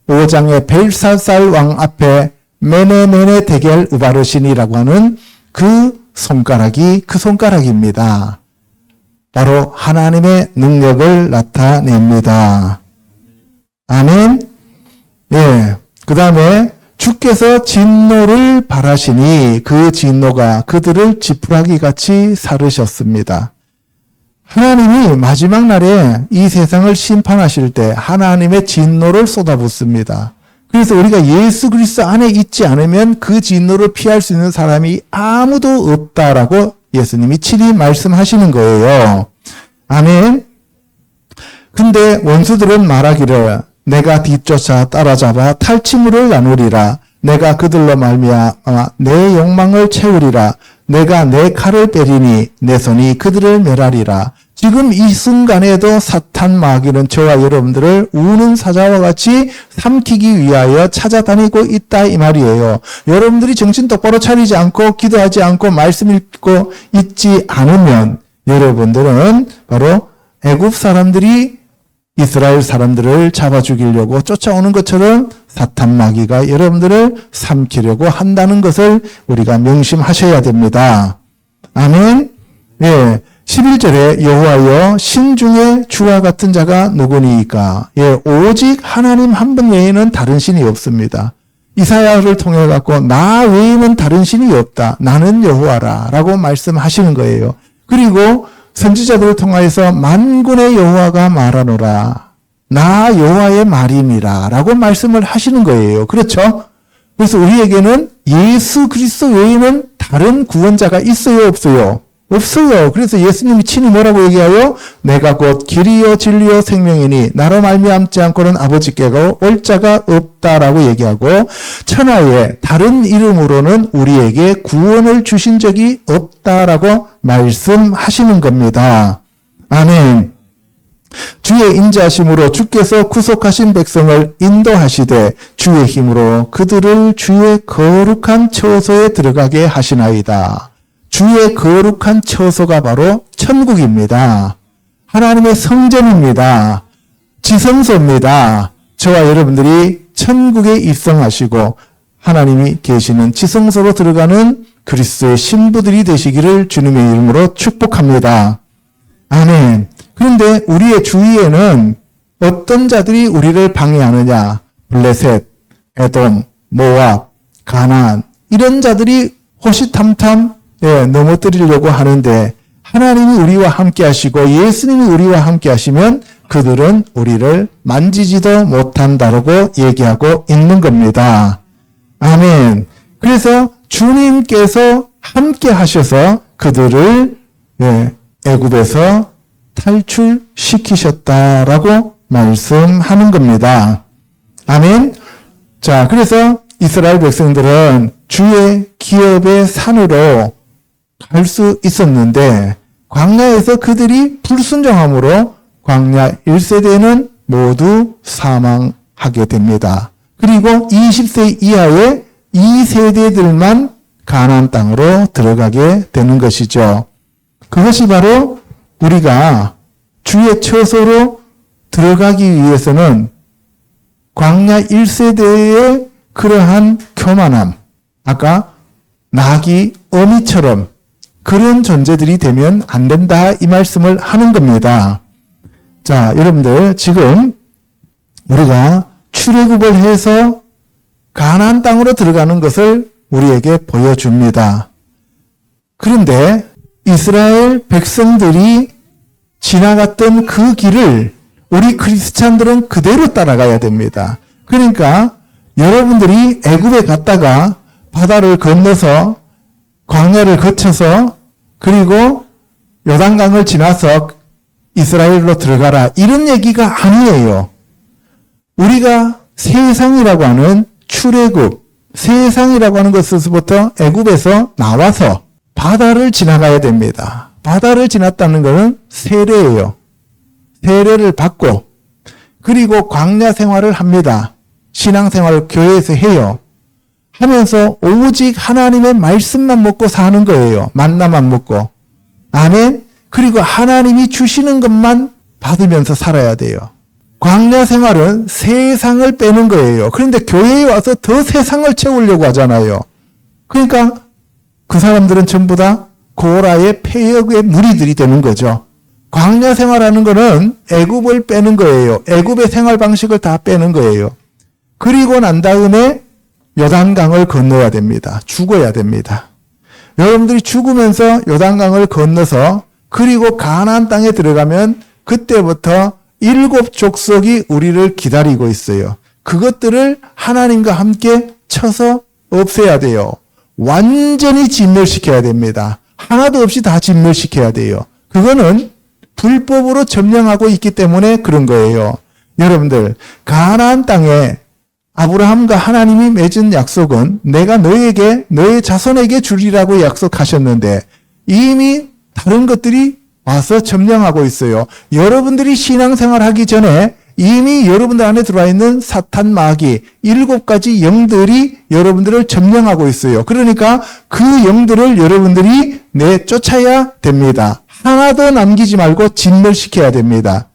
[SPEAKER 1] 5장의 벨사살 왕 앞에 메네메네 대결 우바르신이라고 하는 그 손가락이 그 손가락입니다. 바로 하나님의 능력을 나타냅니다. 아멘. 예. 그 다음에 주께서 진노를 바라시니 그 진노가 그들을 지푸라기 같이 사르셨습니다. 하나님이 마지막 날에 이 세상을 심판하실 때 하나님의 진노를 쏟아붓습니다. 그래서 우리가 예수 그리스도 안에 있지 않으면 그 진노를 피할 수 있는 사람이 아무도 없다라고 예수님이 친히 말씀하시는 거예요. 아멘. 근데 원수들은 말하기를 내가 뒤쫓아 따라잡아 탈취물을 나누리라. 내가 그들로 말미암아 내 욕망을 채우리라. 내가 내 칼을 빼리니 내 손이 그들을 멸하리라. 지금 이 순간에도 사탄 마귀는 저와 여러분들을 우는 사자와 같이 삼키기 위하여 찾아다니고 있다 이 말이에요. 여러분들이 정신 똑바로 차리지 않고 기도하지 않고 말씀 읽고 있지 않으면 여러분들은 바로 애굽 사람들이 이스라엘 사람들을 잡아 죽이려고 쫓아오는 것처럼 사탄 마귀가 여러분들을 삼키려고 한다는 것을 우리가 명심하셔야 됩니다. 아멘. 예. 11절에 여호와여 신중에 주와 같은 자가 누구니이까? 예, 오직 하나님 한 분 외에는 다른 신이 없습니다. 이사야를 통해 갖고 나 외에는 다른 신이 없다. 나는 여호와라 라고 말씀하시는 거예요. 그리고 선지자들을 통하여서 만군의 여호와가 말하노라. 나 여호와의 말임이라 라고 말씀을 하시는 거예요. 그렇죠? 그래서 우리에게는 예수 그리스도 외에는 다른 구원자가 있어요, 없어요? 없어요. 그래서 예수님이 친히 뭐라고 얘기하여? 내가 곧 길이요 진리요 생명이니 나로 말미암지 않고는 아버지께가 올 자가 없다라고 얘기하고 천하에 다른 이름으로는 우리에게 구원을 주신 적이 없다라고 말씀하시는 겁니다. 아멘. 주의 인자하심으로 주께서 구속하신 백성을 인도하시되 주의 힘으로 그들을 주의 거룩한 처소에 들어가게 하시나이다. 주의 거룩한 처소가 바로 천국입니다. 하나님의 성전입니다. 지성소입니다. 저와 여러분들이 천국에 입성하시고 하나님이 계시는 지성소로 들어가는 그리스도의 신부들이 되시기를 주님의 이름으로 축복합니다. 아멘. 그런데 우리의 주위에는 어떤 자들이 우리를 방해하느냐? 블레셋, 에돔, 모압, 가나안 이런 자들이 호시탐탐 넘어뜨리려고 하는데 하나님이 우리와 함께 하시고 예수님이 우리와 함께 하시면 그들은 우리를 만지지도 못한다라고 얘기하고 있는 겁니다. 아멘. 그래서 주님께서 함께 하셔서 그들을 애굽에서 탈출시키셨다라고 말씀하는 겁니다. 아멘. 자, 그래서 이스라엘 백성들은 주의 기업의 산으로 갈 수 있었는데 광야에서 그들이 불순종함으로 광야 1세대는 모두 사망하게 됩니다. 그리고 20세 이하의 2세대들만 가나안 땅으로 들어가게 되는 것이죠. 그것이 바로 우리가 주의 처소로 들어가기 위해서는 광야 1세대의 그러한 교만함, 아까 나귀, 어미처럼 그런 존재들이 되면 안 된다 이 말씀을 하는 겁니다. 자, 여러분들 지금 우리가 출애굽을 해서 가나안 땅으로 들어가는 것을 우리에게 보여줍니다. 그런데 이스라엘 백성들이 지나갔던 그 길을 우리 크리스찬들은 그대로 따라가야 됩니다. 그러니까 여러분들이 애굽에 갔다가 바다를 건너서 광야를 거쳐서 그리고 요단강을 지나서 이스라엘로 들어가라 이런 얘기가 아니에요. 우리가 세상이라고 하는 출애굽, 세상이라고 하는 것에서부터 애굽에서 나와서 바다를 지나가야 됩니다. 바다를 지났다는 것은 세례예요. 세례를 받고 그리고 광야 생활을 합니다. 신앙생활을 교회에서 해요. 하면서 오직 하나님의 말씀만 먹고 사는 거예요. 만나만 먹고. 아멘. 그리고 하나님이 주시는 것만 받으면서 살아야 돼요. 광야 생활은 세상을 빼는 거예요. 그런데 교회에 와서 더 세상을 채우려고 하잖아요. 그러니까 그 사람들은 전부 다 고라의 폐역의 무리들이 되는 거죠. 광야 생활하는 거는 애굽을 빼는 거예요. 애굽의 생활 방식을 다 빼는 거예요. 그리고 난 다음에 요단강을 건너야 됩니다. 죽어야 됩니다. 여러분들이 죽으면서 요단강을 건너서 그리고 가나안 땅에 들어가면 그때부터 7 족속이 우리를 기다리고 있어요. 그것들을 하나님과 함께 쳐서 없애야 돼요. 완전히 진멸시켜야 됩니다. 하나도 없이 다 진멸시켜야 돼요. 그거는 불법으로 점령하고 있기 때문에 그런 거예요. 여러분들, 가나안 땅에 아브라함과 하나님이 맺은 약속은 내가 너에게, 너의 자손에게 주리라고 약속하셨는데 이미 다른 것들이 와서 점령하고 있어요. 여러분들이 신앙생활 하기 전에 이미 여러분들 안에 들어와 있는 사탄 마귀 7가지 영들이 여러분들을 점령하고 있어요. 그러니까 그 영들을 여러분들이 내쫓아야 됩니다. 하나도 남기지 말고 진멸시켜야 됩니다.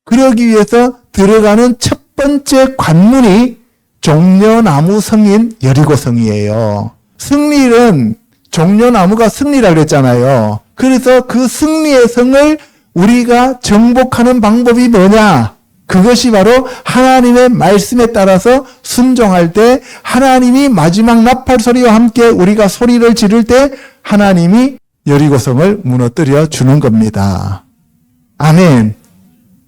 [SPEAKER 1] 그러기 위해서 들어가는 첫 번째 관문이 종려나무 성인 여리고성이에요. 승리는 종려나무가 승리라고 그랬잖아요. 그래서 그 승리의 성을 우리가 정복하는 방법이 뭐냐? 그것이 바로 하나님의 말씀에 따라서 순종할 때 하나님이 마지막 나팔 소리와 함께 우리가 소리를 지를 때 하나님이 여리고성을 무너뜨려 주는 겁니다. 아멘.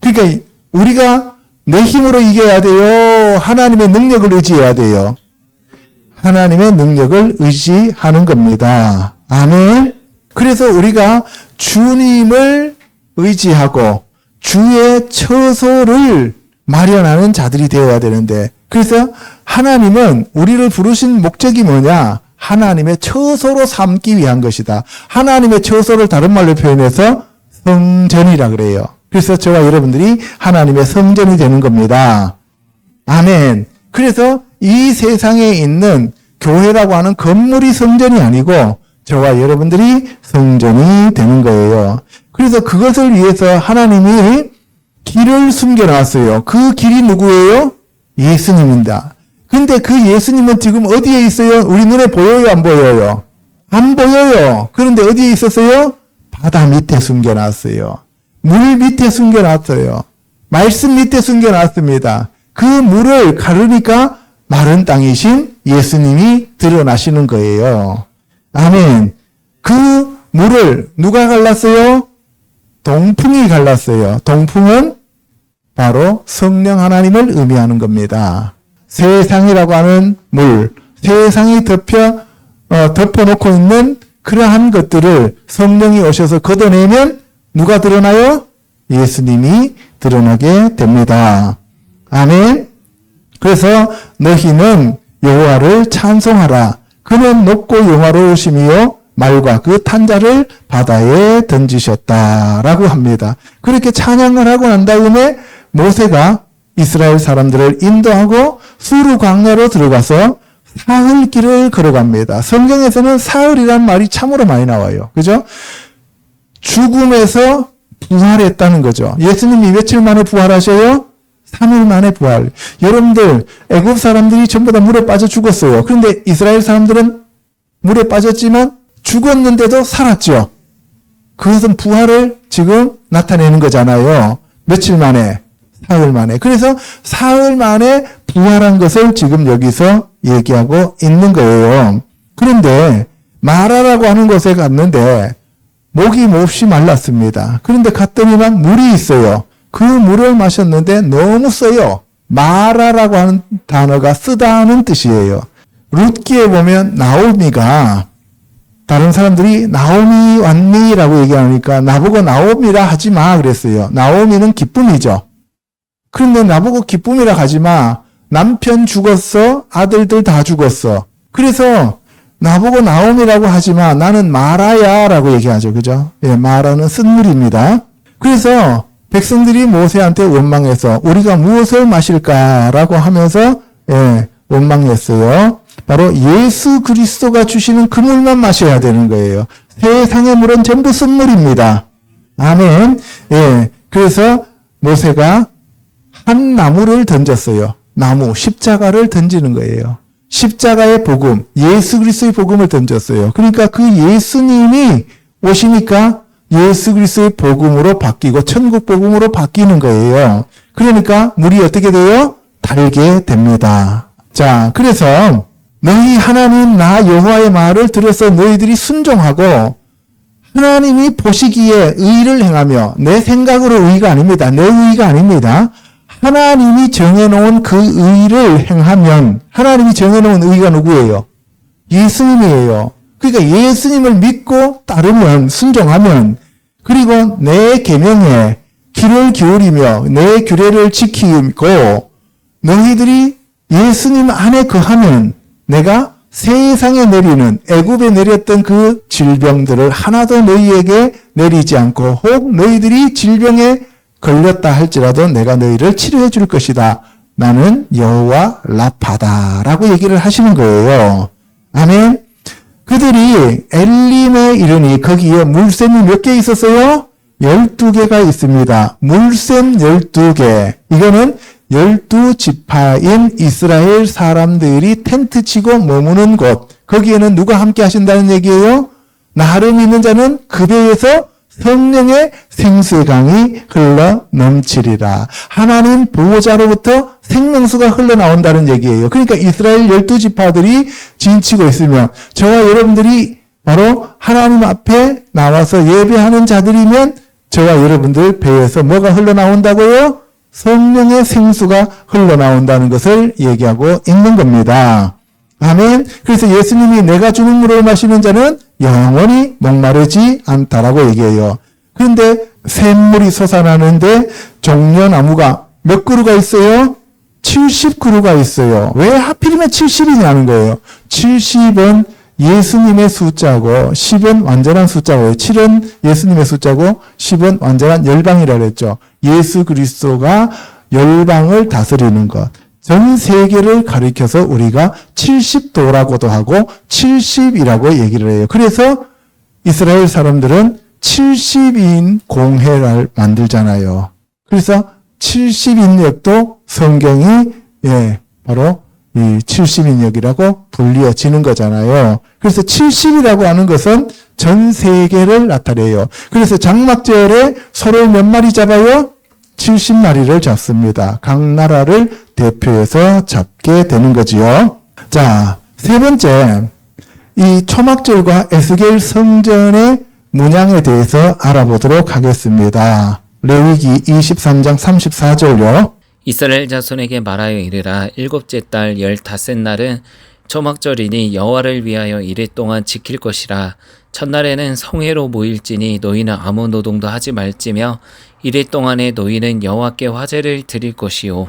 [SPEAKER 1] 그러니까 우리가 내 힘으로 이겨야 돼요? 하나님의 능력을 의지해야 돼요? 하나님의 능력을 의지하는 겁니다. 아멘. 그래서 우리가 주님을 의지하고 주의 처소를 마련하는 자들이 되어야 되는데, 그래서 하나님은 우리를 부르신 목적이 뭐냐? 하나님의 처소로 삼기 위한 것이다. 하나님의 처소를 다른 말로 표현해서 성전이라 그래요. 그래서 저와 여러분들이 하나님의 성전이 되는 겁니다. 아멘. 그래서 이 세상에 있는 교회라고 하는 건물이 성전이 아니고 저와 여러분들이 성전이 되는 거예요. 그래서 그것을 위해서 하나님이 길을 숨겨놨어요. 그 길이 누구예요? 예수님입니다. 근데 그 예수님은 지금 어디에 있어요? 우리 눈에 보여요? 안 보여요? 안 보여요. 그런데 어디에 있었어요? 바다 밑에 숨겨놨어요. 물 밑에 숨겨놨어요. 말씀 밑에 숨겨놨습니다. 그 물을 가르니까 마른 땅이신 예수님이 드러나시는 거예요. 아멘. 그 물을 누가 갈랐어요? 동풍이 갈랐어요. 동풍은 바로 성령 하나님을 의미하는 겁니다. 세상이라고 하는 물, 세상이 덮어놓고 있는 그러한 것들을 성령이 오셔서 걷어내면 누가 드러나요? 예수님이 드러나게 됩니다. 아멘. 그래서 너희는 여호와를 찬송하라. 그는 높고 영화로우심이요 말과 그 탄자를 바다에 던지셨다라고 합니다. 그렇게 찬양을 하고 난 다음에 모세가 이스라엘 사람들을 인도하고 수르 광야로 들어가서 사흘 길을 걸어갑니다. 성경에서는 사흘이란 말이 참으로 많이 나와요. 그죠? 죽음에서 부활했다는 거죠. 예수님이 며칠 만에 부활하셔요? 3일 만에 부활. 여러분들, 애굽 사람들이 전부 다 물에 빠져 죽었어요. 그런데 이스라엘 사람들은 물에 빠졌지만 죽었는데도 살았죠. 그것은 부활을 지금 나타내는 거잖아요. 며칠 만에? 사흘 만에. 그래서 사흘 만에 부활한 것을 지금 여기서 얘기하고 있는 거예요. 그런데 마라라고 하는 곳에 갔는데 목이 몹시 말랐습니다. 그런데 갔더니만 물이 있어요. 그 물을 마셨는데 너무 써요. 마라라고 하는 단어가 쓰다는 뜻이에요. 룻기에 보면 나오미가 다른 사람들이 나오미 왔니라고 얘기하니까 나보고 나오미라 하지 마 그랬어요. 나오미는 기쁨이죠. 그런데 나보고 기쁨이라 하지 마. 남편 죽었어. 아들들 다 죽었어. 그래서 나보고 나오미라고 하지 마. 나는 마라야 라고 얘기하죠. 그죠? 예, 마라는 쓴물입니다. 그래서 백성들이 모세한테 원망해서 우리가 무엇을 마실까라고 하면서 예, 원망했어요. 바로 예수 그리스도가 주시는 그 물만 마셔야 되는 거예요. 세상의 물은 전부 쓴물입니다. 아멘. 예. 그래서 모세가 한 나무를 던졌어요. 나무, 십자가를 던지는 거예요. 십자가의 복음, 예수 그리스도의 복음을 던졌어요. 그러니까 그 예수님이 오시니까 예수 그리스도의 복음으로 바뀌고 천국 복음으로 바뀌는 거예요. 그러니까 물이 어떻게 돼요? 달게 됩니다. 자, 그래서 너희 하나님 나 여호와의 말을 들어서 너희들이 순종하고 하나님이 보시기에 의를 행하며 내 생각으로 의가 아닙니다. 내 의가 아닙니다. 하나님이 정해놓은 그 의를 행하면 하나님이 정해놓은 의가 누구예요? 예수님이에요. 그러니까 예수님을 믿고 따르면 순종하면 그리고 내 계명에 귀를 기울이며 내 규례를 지키고 너희들이 예수님 안에 거하면 내가 세상에 내리는 애굽에 내렸던 그 질병들을 하나도 너희에게 내리지 않고 혹 너희들이 질병에 걸렸다 할지라도 내가 너희를 치료해 줄 것이다. 나는 여호와 라파다라고 얘기를 하시는 거예요. 아멘. 그들이 엘림에 이르니 거기에 물샘이 몇 개 있었어요? 12개가 있습니다. 물샘 12개. 이거는 12지파인 이스라엘 사람들이 텐트 치고 머무는 곳. 거기에는 누가 함께 하신다는 얘기예요? 나를 믿는 자는 그 배에서 성령의 생수의 강이 흘러 넘치리라. 하나님 보호자로부터 생명수가 흘러나온다는 얘기예요. 그러니까 이스라엘 12지파들이 진치고 있으면 저와 여러분들이 바로 하나님 앞에 나와서 예배하는 자들이면 저와 여러분들 배에서 뭐가 흘러나온다고요? 성령의 생수가 흘러나온다는 것을 얘기하고 있는 겁니다. 아멘. 그래서 예수님이 내가 주는 물을 마시는 자는 영원히 목마르지 않다라고 얘기해요. 그런데 샘물이 솟아나는데 종려나무가 몇 그루가 있어요? 70그루가 있어요. 왜 하필이면 70이냐는 거예요. 70은 예수님의 숫자고 10은 완전한 숫자고요. 7은 예수님의 숫자고 10은 완전한 열방이라고 했죠. 예수 그리스도가 열방을 다스리는 것. 전 세계를 가리켜서 우리가 70도라고도 하고 70이라고 얘기를 해요. 그래서 이스라엘 사람들은 70인 공회를 만들잖아요. 그래서 70인역도 성경이 바로 이 70인역이라고 불리어지는 거잖아요. 그래서 70이라고 하는 것은 전 세계를 나타내요. 그래서 장막절에 소를 몇 마리 잡아요? 70마리를 잡습니다. 각 나라를 대표해서 잡게 되는 거지요. 자, 세 번째, 이 초막절과 에스겔 성전의 문양에 대해서 알아보도록 하겠습니다. 레위기 23장 34절요.
[SPEAKER 2] 이스라엘 자손에게 말하여 이르라. 일곱째 달 15날은 초막절이니 여호와를 위하여 이래 동안 지킬 것이라. 첫날에는 성회로 모일지니 너희는 아무 노동도 하지 말지며 이래 동안에 너희는 여호와께 화제를 드릴 것이요.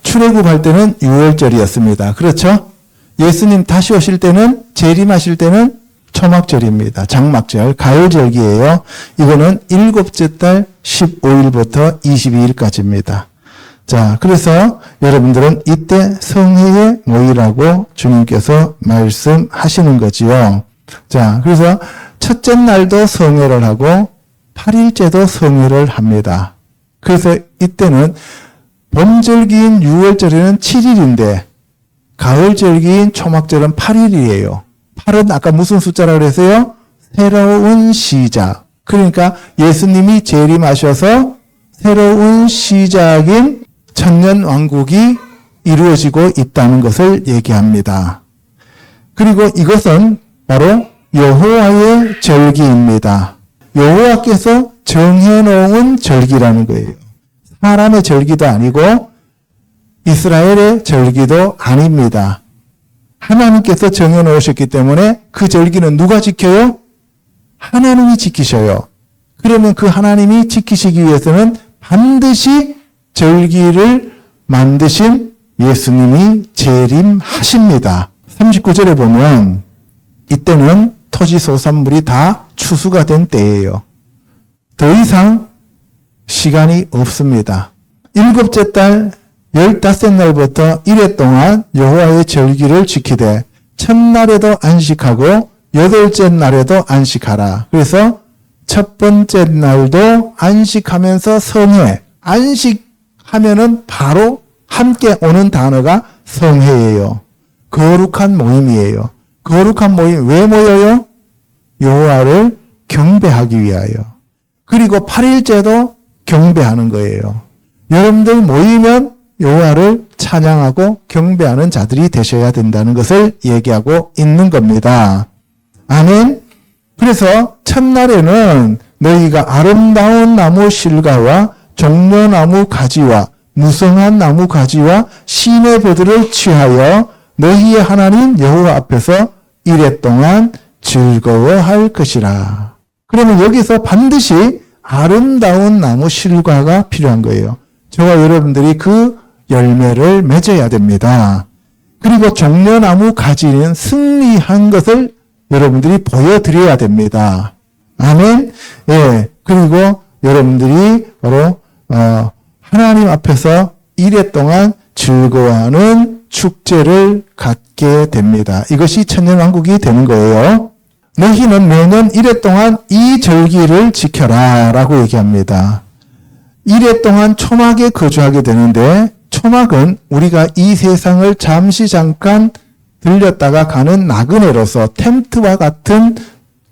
[SPEAKER 1] 출애굽할 때는 유월절이었습니다. 그렇죠? 예수님 다시 오실 때는 재림하실 때는 초막절입니다. 장막절, 가을절기예요. 이거는 일곱째 달 15일부터 22일까지입니다. 자, 그래서 여러분들은 이때 성회에 모이라고 주님께서 말씀하시는 거지요. 자, 그래서 첫째 날도 성회를 하고 8일째도 성회를 합니다. 그래서 이때는 봄절기인 6월절에는 7일인데 가을절기인 초막절은 8일이에요. 8은 아까 무슨 숫자라고 그랬어요? 새로운 시작. 그러니까 예수님이 재림하셔서 새로운 시작인 천년왕국이 이루어지고 있다는 것을 얘기합니다. 그리고 이것은 바로 여호와의 절기입니다. 여호와께서 정해놓은 절기라는 거예요. 사람의 절기도 아니고 이스라엘의 절기도 아닙니다. 하나님께서 정해놓으셨기 때문에 그 절기는 누가 지켜요? 하나님이 지키셔요. 그러면 그 하나님이 지키시기 위해서는 반드시 절기를 만드신 예수님이 재림하십니다. 39절에 보면 이때는 토지 소산물이 다 추수가 된 때예요. 더 이상 시간이 없습니다. 일곱째 달 15날부터 1회 동안 여호와의 절기를 지키되 첫날에도 안식하고 여덟째 날에도 안식하라. 그래서 첫 번째 날도 안식하면서 성회. 안식하면은 바로 함께 오는 단어가 성회예요. 거룩한 모임이에요. 거룩한 모임 왜 모여요? 여호와를 경배하기 위하여. 그리고 8일째도 경배하는 거예요. 여러분들 모이면 여호와를 찬양하고 경배하는 자들이 되셔야 된다는 것을 얘기하고 있는 겁니다. 아멘. 그래서 첫날에는 너희가 아름다운 나무 실과와 종려나무 가지와 무성한 나무 가지와 시내 버들을 취하여 너희의 하나님 여호와 앞에서 이레 동안 즐거워할 것이라. 그러면 여기서 반드시 아름다운 나무 실과가 필요한 거예요. 저와 여러분들이 그 열매를 맺어야 됩니다. 그리고 종려나무 가지는 승리한 것을 여러분들이 보여드려야 됩니다. 아멘. 예. 그리고 여러분들이 바로 하나님 앞에서 이레 동안 즐거워하는 축제를 갖게 됩니다. 이것이 천년왕국이 되는 거예요. 너희는 매년 이레 동안 이 절기를 지켜라 라고 얘기합니다. 이레 동안 초막에 거주하게 되는데 초막은 우리가 이 세상을 잠깐 들렸다가 가는 나그네로서 텐트와 같은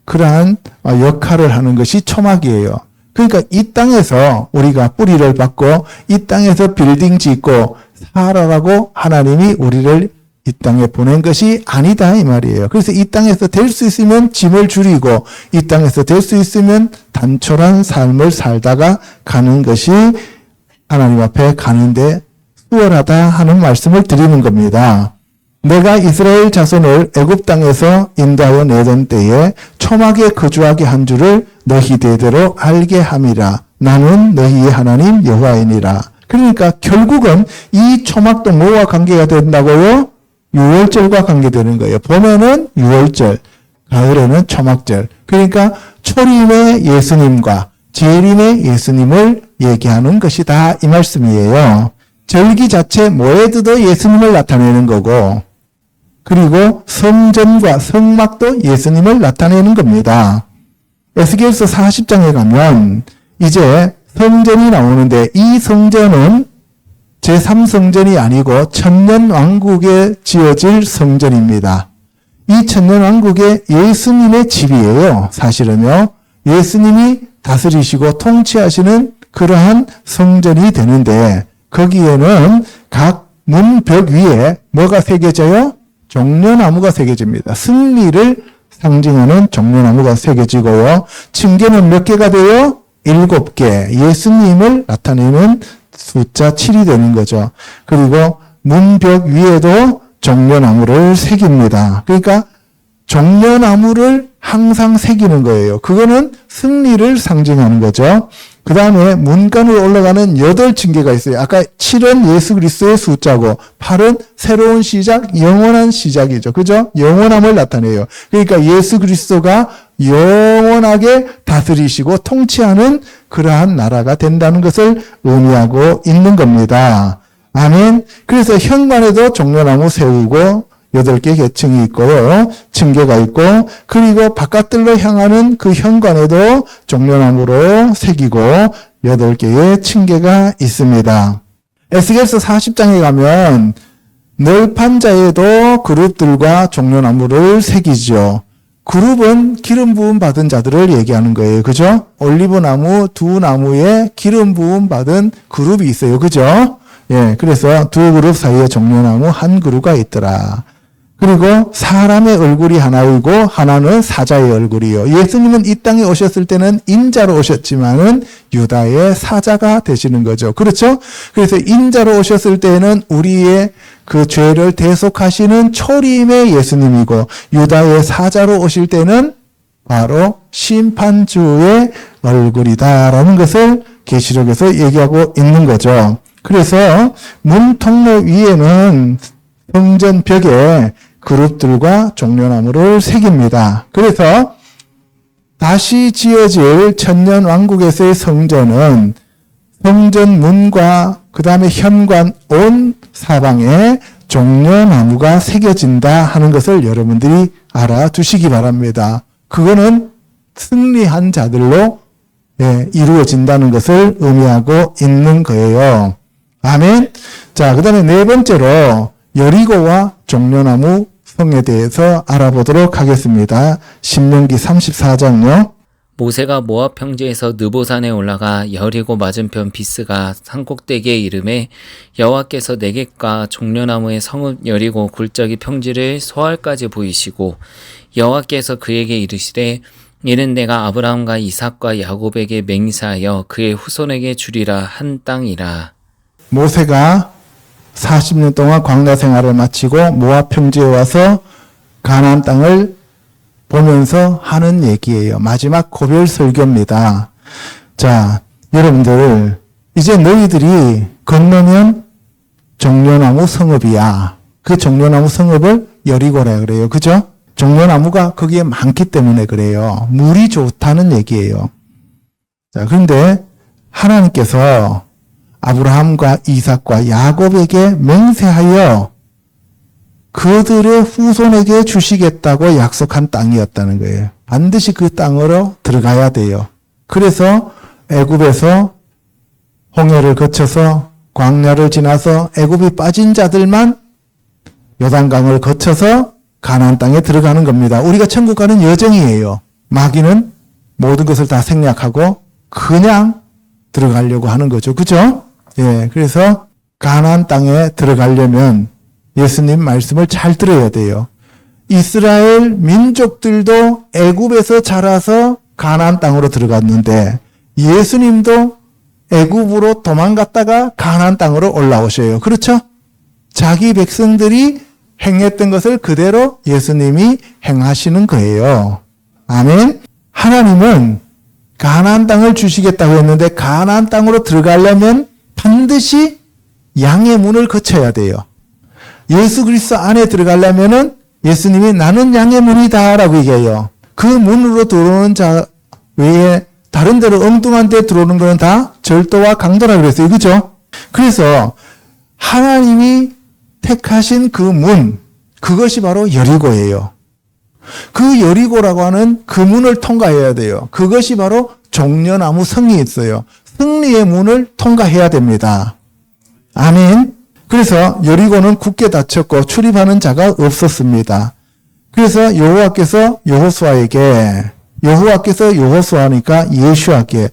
[SPEAKER 1] 그러한 역할을 하는 것이 초막이에요. 그러니까 이 땅에서 우리가 뿌리를 받고 이 땅에서 빌딩 짓고 살아라고 하나님이 우리를 이 땅에 보낸 것이 아니다 이 말이에요. 그래서 이 땅에서 될 수 있으면 짐을 줄이고 이 땅에서 될 수 있으면 단촐한 삶을 살다가 가는 것이 하나님 앞에 가는데 수월하다 하는 말씀을 드리는 겁니다. 내가 이스라엘 자손을 애굽 땅에서 인도하여 내던 때에 초막에 거주하게 한 줄을 너희 대대로 알게 함이라. 나는 너희의 하나님 여호와이니라. 그러니까 결국은 이 초막도 뭐와 관계가 된다고요? 유월절과 관계되는 거예요. 봄에는 유월절, 가을에는 초막절. 그러니까 초림의 예수님과 재림의 예수님을 얘기하는 것이다 이 말씀이에요. 절기 자체 모에드도 예수님을 나타내는 거고 그리고 성전과 성막도 예수님을 나타내는 겁니다. 에스겔서 40장에 가면 이제 성전이 나오는데 이 성전은 제3성전이 아니고 천년왕국에 지어질 성전입니다. 이 천년왕국에 예수님의 집이에요. 사실은요. 예수님이 다스리시고 통치하시는 그러한 성전이 되는데 거기에는 각 문벽 위에 뭐가 새겨져요? 종려나무가 새겨집니다. 승리를 상징하는 종려나무가 새겨지고요. 층계는 몇 개가 돼요? 7개. 예수님을 나타내는 숫자 7이 되는 거죠. 그리고 문벽 위에도 종려나무를 새깁니다. 그러니까 종려나무를 항상 새기는 거예요. 그거는 승리를 상징하는 거죠. 그 다음에 문간으로 올라가는 8층계가 있어요. 아까 7은 예수 그리스도의 숫자고 8은 새로운 시작, 영원한 시작이죠. 그죠? 영원함을 나타내요. 그러니까 예수 그리스도가 영원하게 다스리시고 통치하는 그러한 나라가 된다는 것을 의미하고 있는 겁니다. 아멘. 그래서 현관에도 종려나무 세우고 8개 계층이 있고요. 층계가 있고 그리고 바깥들로 향하는 그 현관에도 종려나무로 새기고 8개의 층계가 있습니다. 에스겔서 40장에 가면 널판 자에도 그룹들과 종려나무를 새기죠. 그룹은 기름 부음 받은 자들을 얘기하는 거예요. 그죠? 올리브나무 두 나무에 기름 부음 받은 그룹이 있어요. 그죠? 예, 그래서 두 그룹 사이에 종려나무 한 그루가 있더라. 그리고 사람의 얼굴이 하나이고 하나는 사자의 얼굴이요. 예수님은 이 땅에 오셨을 때는 인자로 오셨지만은 유다의 사자가 되시는 거죠. 그렇죠? 그래서 인자로 오셨을 때는 우리의 그 죄를 대속하시는 초림의 예수님이고 유다의 사자로 오실 때는 바로 심판주의 얼굴이다라는 것을 계시록에서 얘기하고 있는 거죠. 그래서 문통로 위에는 성전 벽에 그룹들과 종려나무를 새깁니다. 그래서 다시 지어질 천년왕국에서의 성전은 성전 문과 그 다음에 현관 온 사방에 종려나무가 새겨진다 하는 것을 여러분들이 알아두시기 바랍니다. 그거는 승리한 자들로 이루어진다는 것을 의미하고 있는 거예요. 아멘. 자, 그 다음에 네 번째로 여리고와 종려나무 성에 대해서 알아보도록 하겠습니다. 신명기 34장요.
[SPEAKER 2] 모세가 모압 평지에서 느보산에 올라가 여리고 맞은편 비스가 산꼭대기에 이름에 여호와께서 네겝과 종려나무의 성읍 여리고 굴적이 평지를 소알까지 보이시고 여호와께서 그에게 이르시되 이는 내가 아브라함과 이삭과 야곱에게 맹세하여 그의 후손에게 주리라 한 땅이라.
[SPEAKER 1] 모세가 40년 동안 광야 생활을 마치고 모압 평지에 와서 가나안 땅을 보면서 하는 얘기예요. 마지막 고별 설교입니다. 자, 여러분들 이제 너희들이 건너면 종려나무 성읍이야. 그 종려나무 성읍을 여리고라 그래요. 그죠? 종려나무가 거기에 많기 때문에 그래요. 물이 좋다는 얘기예요. 자, 그런데 하나님께서 아브라함과 이삭과 야곱에게 맹세하여 그들의 후손에게 주시겠다고 약속한 땅이었다는 거예요. 반드시 그 땅으로 들어가야 돼요. 그래서 애굽에서 홍해를 거쳐서 광야를 지나서 애굽이 빠진 자들만 요단강을 거쳐서 가나안 땅에 들어가는 겁니다. 우리가 천국 가는 여정이에요. 마귀는 모든 것을 다 생략하고 그냥 들어가려고 하는 거죠. 그죠? 예, 그래서 가나안 땅에 들어가려면 예수님 말씀을 잘 들어야 돼요. 이스라엘 민족들도 애굽에서 자라서 가나안 땅으로 들어갔는데 예수님도 애굽으로 도망갔다가 가나안 땅으로 올라오셔요. 그렇죠? 자기 백성들이 행했던 것을 그대로 예수님이 행하시는 거예요. 아멘. 하나님은 가나안 땅을 주시겠다고 했는데 가나안 땅으로 들어가려면 반드시 양의 문을 거쳐야 돼요. 예수 그리스도 안에 들어가려면은 예수님이 나는 양의 문이다라고 얘기해요. 그 문으로 들어오는 자 외에 다른 데로 엉뚱한 데 들어오는 거는 다 절도와 강도라 그랬어요. 그죠? 그래서 하나님이 택하신 그 문, 그것이 바로 여리고예요. 그 여리고라고 하는 그 문을 통과해야 돼요. 그것이 바로 종려나무 성이 있어요. 승리의 문을 통과해야 됩니다. 아멘. 그래서 여리고는 굳게 닫혔고 출입하는 자가 없었습니다. 그래서 여호와께서 여호수아니까 예수아께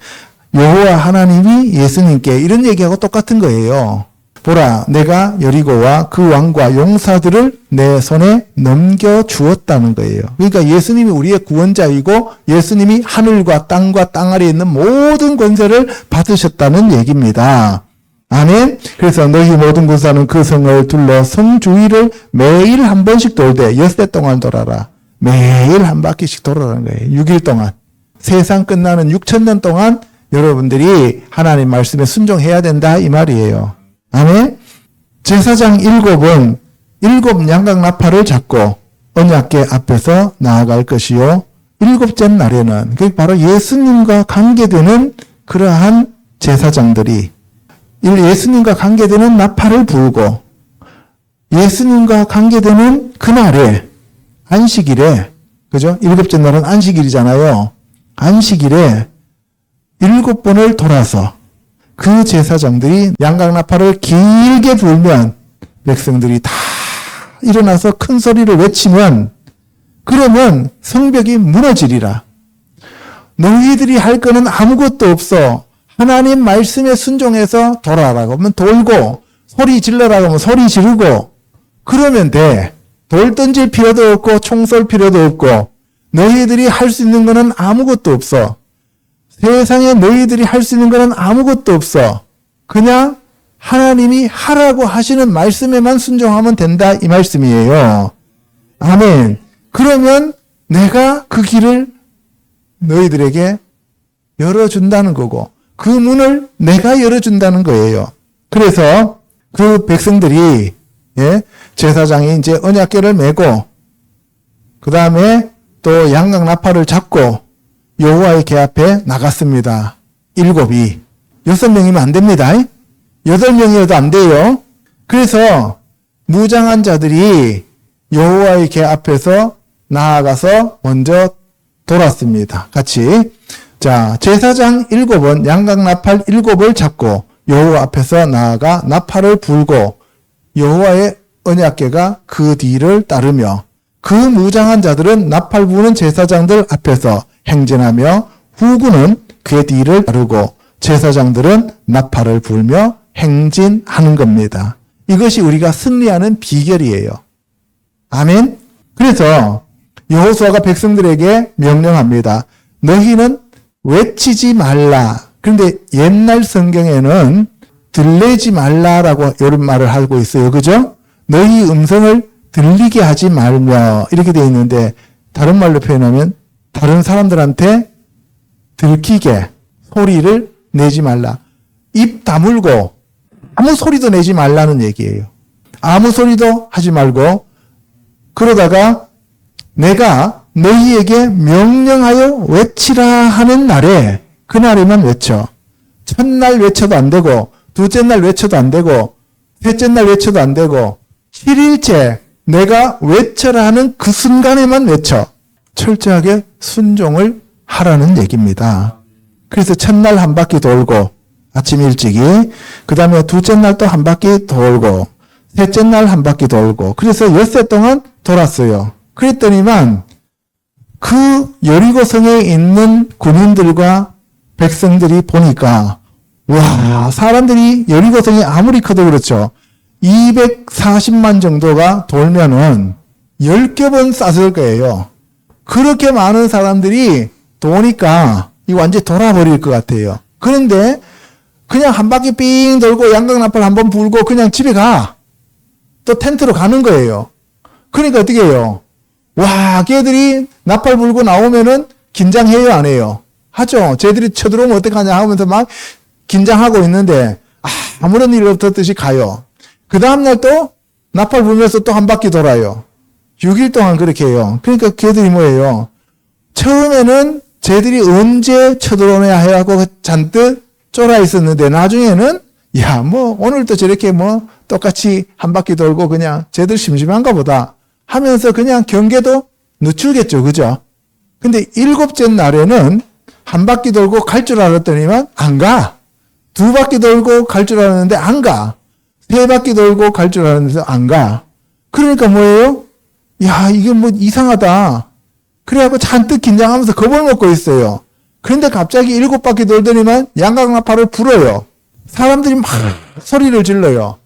[SPEAKER 1] 여호와 하나님이 예수님께 이런 얘기하고 똑같은 거예요. 보라, 내가 여리고와 그 왕과 용사들을 내 손에 넘겨주었다는 거예요. 그러니까 예수님이 우리의 구원자이고 예수님이 하늘과 땅과 땅 아래에 있는 모든 권세를 받으셨다는 얘기입니다. 아멘. 그래서 너희 모든 군사는 그 성을 둘러 성 주위를 매일 한 번씩 돌되 엿새 동안 돌아라. 매일 한 바퀴씩 돌아라는 거예요. 6일 동안. 세상 끝나는 6,000년 동안 여러분들이 하나님 말씀에 순종해야 된다 이 말이에요. 아멘. 제사장 7은 7 양각 나팔을 잡고 언약궤 앞에서 나아갈 것이요. 7째 날에는 그게 바로 예수님과 관계되는 그러한 제사장들이 예수님과 관계되는 나팔을 부르고 예수님과 관계되는 그날에 안식일에 그죠? 7째 날은 안식일이잖아요. 안식일에 7번을 돌아서 그 제사장들이 양각 나팔을 길게 불면 백성들이 다 일어나서 큰 소리를 외치면 그러면 성벽이 무너지리라. 너희들이 할 거는 아무것도 없어. 하나님 말씀에 순종해서 돌아라고 하면 돌고 소리 질러라고 하면 소리 지르고 그러면 돼. 돌 던질 필요도 없고 총 쏠 필요도 없고 너희들이 할 수 있는 거는 아무것도 없어. 세상에 너희들이 할 수 있는 거는 아무것도 없어. 그냥 하나님이 하라고 하시는 말씀에만 순종하면 된다 이 말씀이에요. 아멘. 그러면 내가 그 길을 너희들에게 열어준다는 거고 그 문을 내가 열어준다는 거예요. 그래서 그 백성들이 제사장이 이제 언약궤를 메고 그 다음에 또 양각 나팔을 잡고 여호와의 궤 앞에 나갔습니다. 7이 6명이면 안 됩니다. 8명이어도 안 돼요. 그래서 무장한 자들이 여호와의 궤 앞에서 나아가서 먼저 돌았습니다. 같이. 자, 제사장 7은 양각 나팔 7을 잡고 여호와 앞에서 나아가 나팔을 불고 여호와의 언약궤가 그 뒤를 따르며 그 무장한 자들은 나팔 부는 제사장들 앞에서 행진하며 후군은 궤 뒤를 따르고 제사장들은 나팔을 불며 행진하는 겁니다. 이것이 우리가 승리하는 비결이에요. 아멘. 그래서 여호수아가 백성들에게 명령합니다. 너희는 외치지 말라. 그런데 옛날 성경에는 들리지 말라라고 이런 말을 하고 있어요. 그죠? 너희 음성을 들리게 하지 말며 이렇게 되어 있는데 다른 말로 표현하면 다른 사람들한테 들키게 소리를 내지 말라. 입 다물고 아무 소리도 내지 말라는 얘기예요. 아무 소리도 하지 말고 그러다가 내가 너희에게 명령하여 외치라 하는 날에 그날에만 외쳐. 첫날 외쳐도 안 되고 둘째 날 외쳐도 안 되고 셋째 날 외쳐도 안 되고 7일째 내가 외쳐라 하는 그 순간에만 외쳐. 철저하게 순종을 하라는 얘기입니다. 그래서 첫날 한 바퀴 돌고 아침 일찍이 그 다음에 둘째 날 또 한 바퀴 돌고 셋째 날 한 바퀴 돌고 그래서 엿새 동안 돌았어요. 그랬더니만 그 여리고성에 있는 군인들과 백성들이 보니까 와 사람들이 여리고성이 아무리 커도 그렇죠. 240만 정도가 돌면은 10겹은 쌌을 거예요. 그렇게 많은 사람들이 도니까 이 완전히 돌아버릴 것 같아요. 그런데 그냥 한 바퀴 삥 돌고 양각나팔 한번 불고 그냥 집에 가. 또 텐트로 가는 거예요. 그러니까 어떻게 해요? 와, 걔들이 나팔 불고 나오면은 긴장해요, 안 해요? 하죠. 쟤들이 쳐들어오면 어떡하냐 하면서 막 긴장하고 있는데 아무런 일 없었듯이 가요. 그 다음날 또 나팔 불면서 또 한 바퀴 돌아요. 6일 동안 그렇게 해요. 그러니까 걔들이 뭐예요? 처음에는 쟤들이 언제 쳐들어오냐 해갖고 잔뜩 쫄아 있었는데 나중에는 야, 뭐 오늘도 저렇게 뭐 똑같이 한 바퀴 돌고 그냥 쟤들 심심한가 보다 하면서 그냥 경계도 늦추겠죠. 그죠? 근데 7째 날에는 한 바퀴 돌고 갈 줄 알았더니만 안 가. 2바퀴 돌고 갈 줄 알았는데 안 가. 3바퀴 돌고 갈 줄 알았는데 안 가. 그러니까 뭐예요? 야, 이게 뭐 이상하다. 그래갖고 잔뜩 긴장하면서 겁을 먹고 있어요. 그런데 갑자기 7바퀴 돌더니만 양각나팔을 불어요. 사람들이 막 소리를 질러요.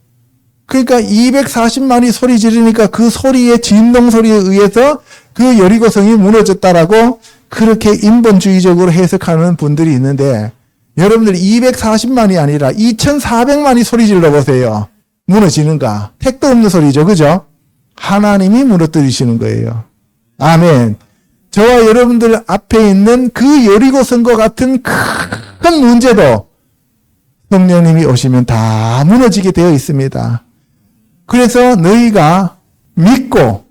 [SPEAKER 1] 그러니까 240만이 소리 지르니까 그 소리의 진동 소리에 의해서 그 여리고성이 무너졌다라고 그렇게 인본주의적으로 해석하는 분들이 있는데 여러분들 240만이 아니라 2400만이 소리 질러 보세요. 무너지는가? 택도 없는 소리죠. 그죠? 하나님이 무너뜨리시는 거예요. 아멘. 저와 여러분들 앞에 있는 그 여리고성과 같은 큰 문제도 성령님이 오시면 다 무너지게 되어 있습니다. 그래서 너희가 믿고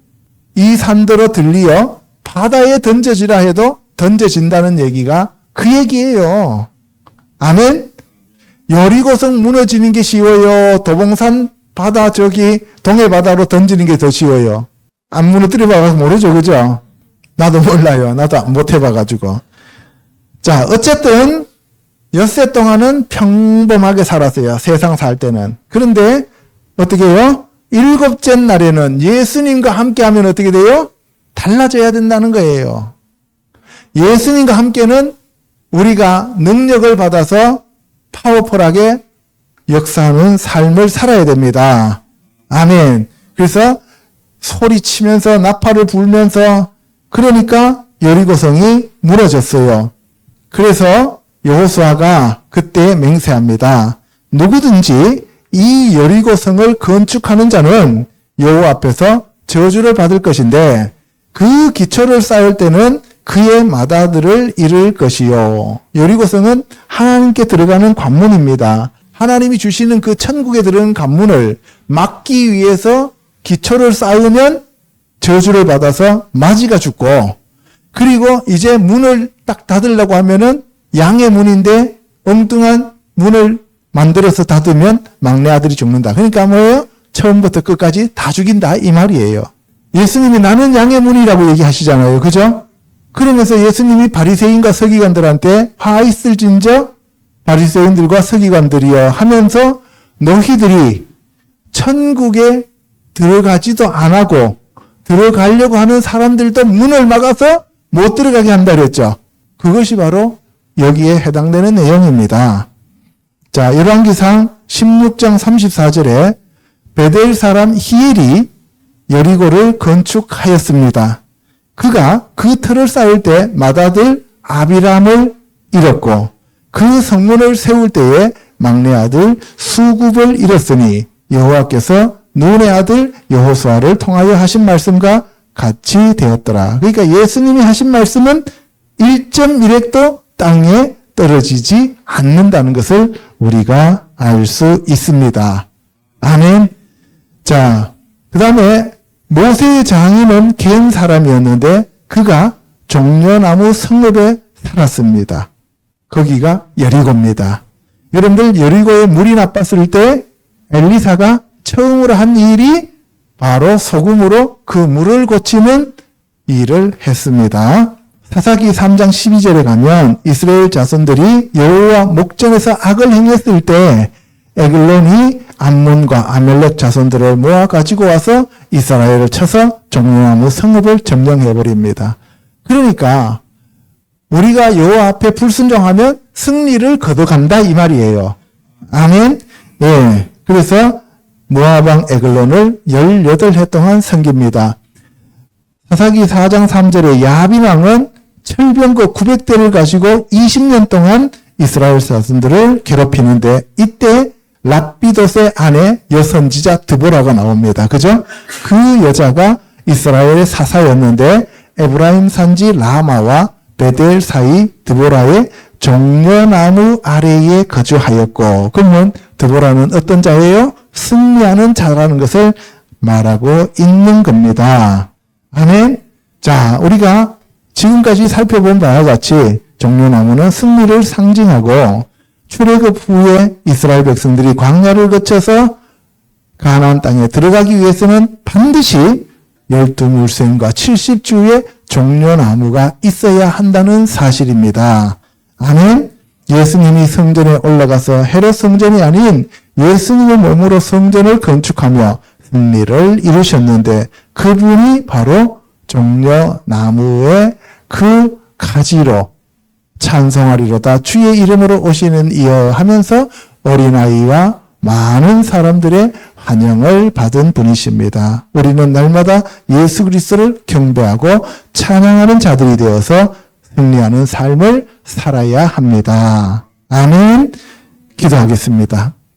[SPEAKER 1] 이 산더러 들리어 바다에 던져지라 해도 던져진다는 얘기가 그 얘기예요. 아멘. 여리고성 무너지는 게 쉬워요. 도봉산 바다 저기 동해 바다로 던지는 게 더 쉬워요. 안 무너뜨려 봐서 모르죠. 그죠? 나도 몰라요. 나도 못 해봐가지고. 자, 어쨌든 엿새 동안은 평범하게 살았어요. 세상 살 때는. 그런데 어떻게 해요? 7째 날에는 예수님과 함께 하면 어떻게 돼요? 달라져야 된다는 거예요. 예수님과 함께는 우리가 능력을 받아서 파워풀하게 역사하는 삶을 살아야 됩니다. 아멘. 그래서 소리치면서 나팔을 불면서 그러니까 여리고성이 무너졌어요. 그래서 여호수아가 그때 맹세합니다. 누구든지 이 여리고성을 건축하는 자는 여호와 앞에서 저주를 받을 것인데 그 기초를 쌓을 때는 그의 마다들을 이룰 것이요. 여리고성은 하나님께 들어가는 관문입니다. 하나님이 주시는 그 천국에 들어가는 관문을 막기 위해서 기초를 쌓으면 저주를 받아서 마지가 죽고 그리고 이제 문을 딱 닫으려고 하면은 양의 문인데 엉뚱한 문을 만들어서 닫으면 막내 아들이 죽는다. 그러니까 뭐예요? 처음부터 끝까지 다 죽인다 이 말이에요. 예수님이 나는 양의 문이라고 얘기하시잖아요. 그죠? 그러면서 예수님이 바리새인과 서기관들한테 화 있을진저 바리새인들과 서기관들이여 하면서 너희들이 천국에 들어가지도 안 하고 들어가려고 하는 사람들도 문을 막아서 못 들어가게 한다 그랬죠. 그것이 바로 여기에 해당되는 내용입니다. 자, 열왕기상 16장 34절에 베델 사람 히엘이 여리고를 건축하였습니다. 그가 그 터를 쌓을 때 맏아들 아비람을 잃었고 그 성문을 세울 때에 막내 아들 수굽을 잃었으니 여호와께서 눈의 아들 여호수아를 통하여 하신 말씀과 같이 되었더라. 그러니까 예수님이 하신 말씀은 1.1획도 땅에 떨어지지 않는다는 것을 우리가 알 수 있습니다. 아멘. 자, 그 다음에 모세의 장인은 겐 사람이었는데 그가 종려나무 성읍에 살았습니다. 거기가 여리고입니다. 여러분들 여리고에 물이 나빴을 때 엘리사가 처음으로 한 일이 바로 소금으로 그 물을 고치는 일을 했습니다. 사사기 3장 12절에 가면 이스라엘 자손들이 여호와 목전에서 악을 행했을 때 에글론이 암몬과 아멜렉 자손들을 모아 가지고 와서 이스라엘을 쳐서 종려나무 성읍을 점령해 버립니다. 그러니까 우리가 여호와 앞에 불순종하면 승리를 거둬간다 이 말이에요. 아멘. 예. 그래서 모압 왕 에글론을 18해 동안 섬깁니다. 사사기 4장 3절에 야빈 왕은 철병거 900대를 가지고 20년 동안 이스라엘 자손들을 괴롭히는데 이때 랍비돗의 아내 여선지자 드보라가 나옵니다. 그죠? 그 여자가 이스라엘의 사사였는데 에브라임 산지 라마와 베델 사이 드보라의 종려나무 아래에 거주하였고, 그러면 드보라는 어떤 자예요? 승리하는 자라는 것을 말하고 있는 겁니다. 아멘. 자, 우리가 지금까지 살펴본 바와 같이 종려나무는 승리를 상징하고 출애굽 후에 이스라엘 백성들이 광야를 거쳐서 가나안 땅에 들어가기 위해서는 반드시 12물샘과 70주의 종려나무가 있어야 한다는 사실입니다. 아멘. 예수님이 성전에 올라가서 헤롯 성전이 아닌 예수님의 몸으로 성전을 건축하며 승리를 이루셨는데 그분이 바로 종려나무의 그 가지로 찬송하리로다 주의 이름으로 오시는 이여 하면서 어린아이와 많은 사람들의 환영을 받은 분이십니다. 우리는 날마다 예수 그리스도를 경배하고 찬양하는 자들이 되어서 승리하는 삶을 살아야 합니다. 아멘. 기도하겠습니다.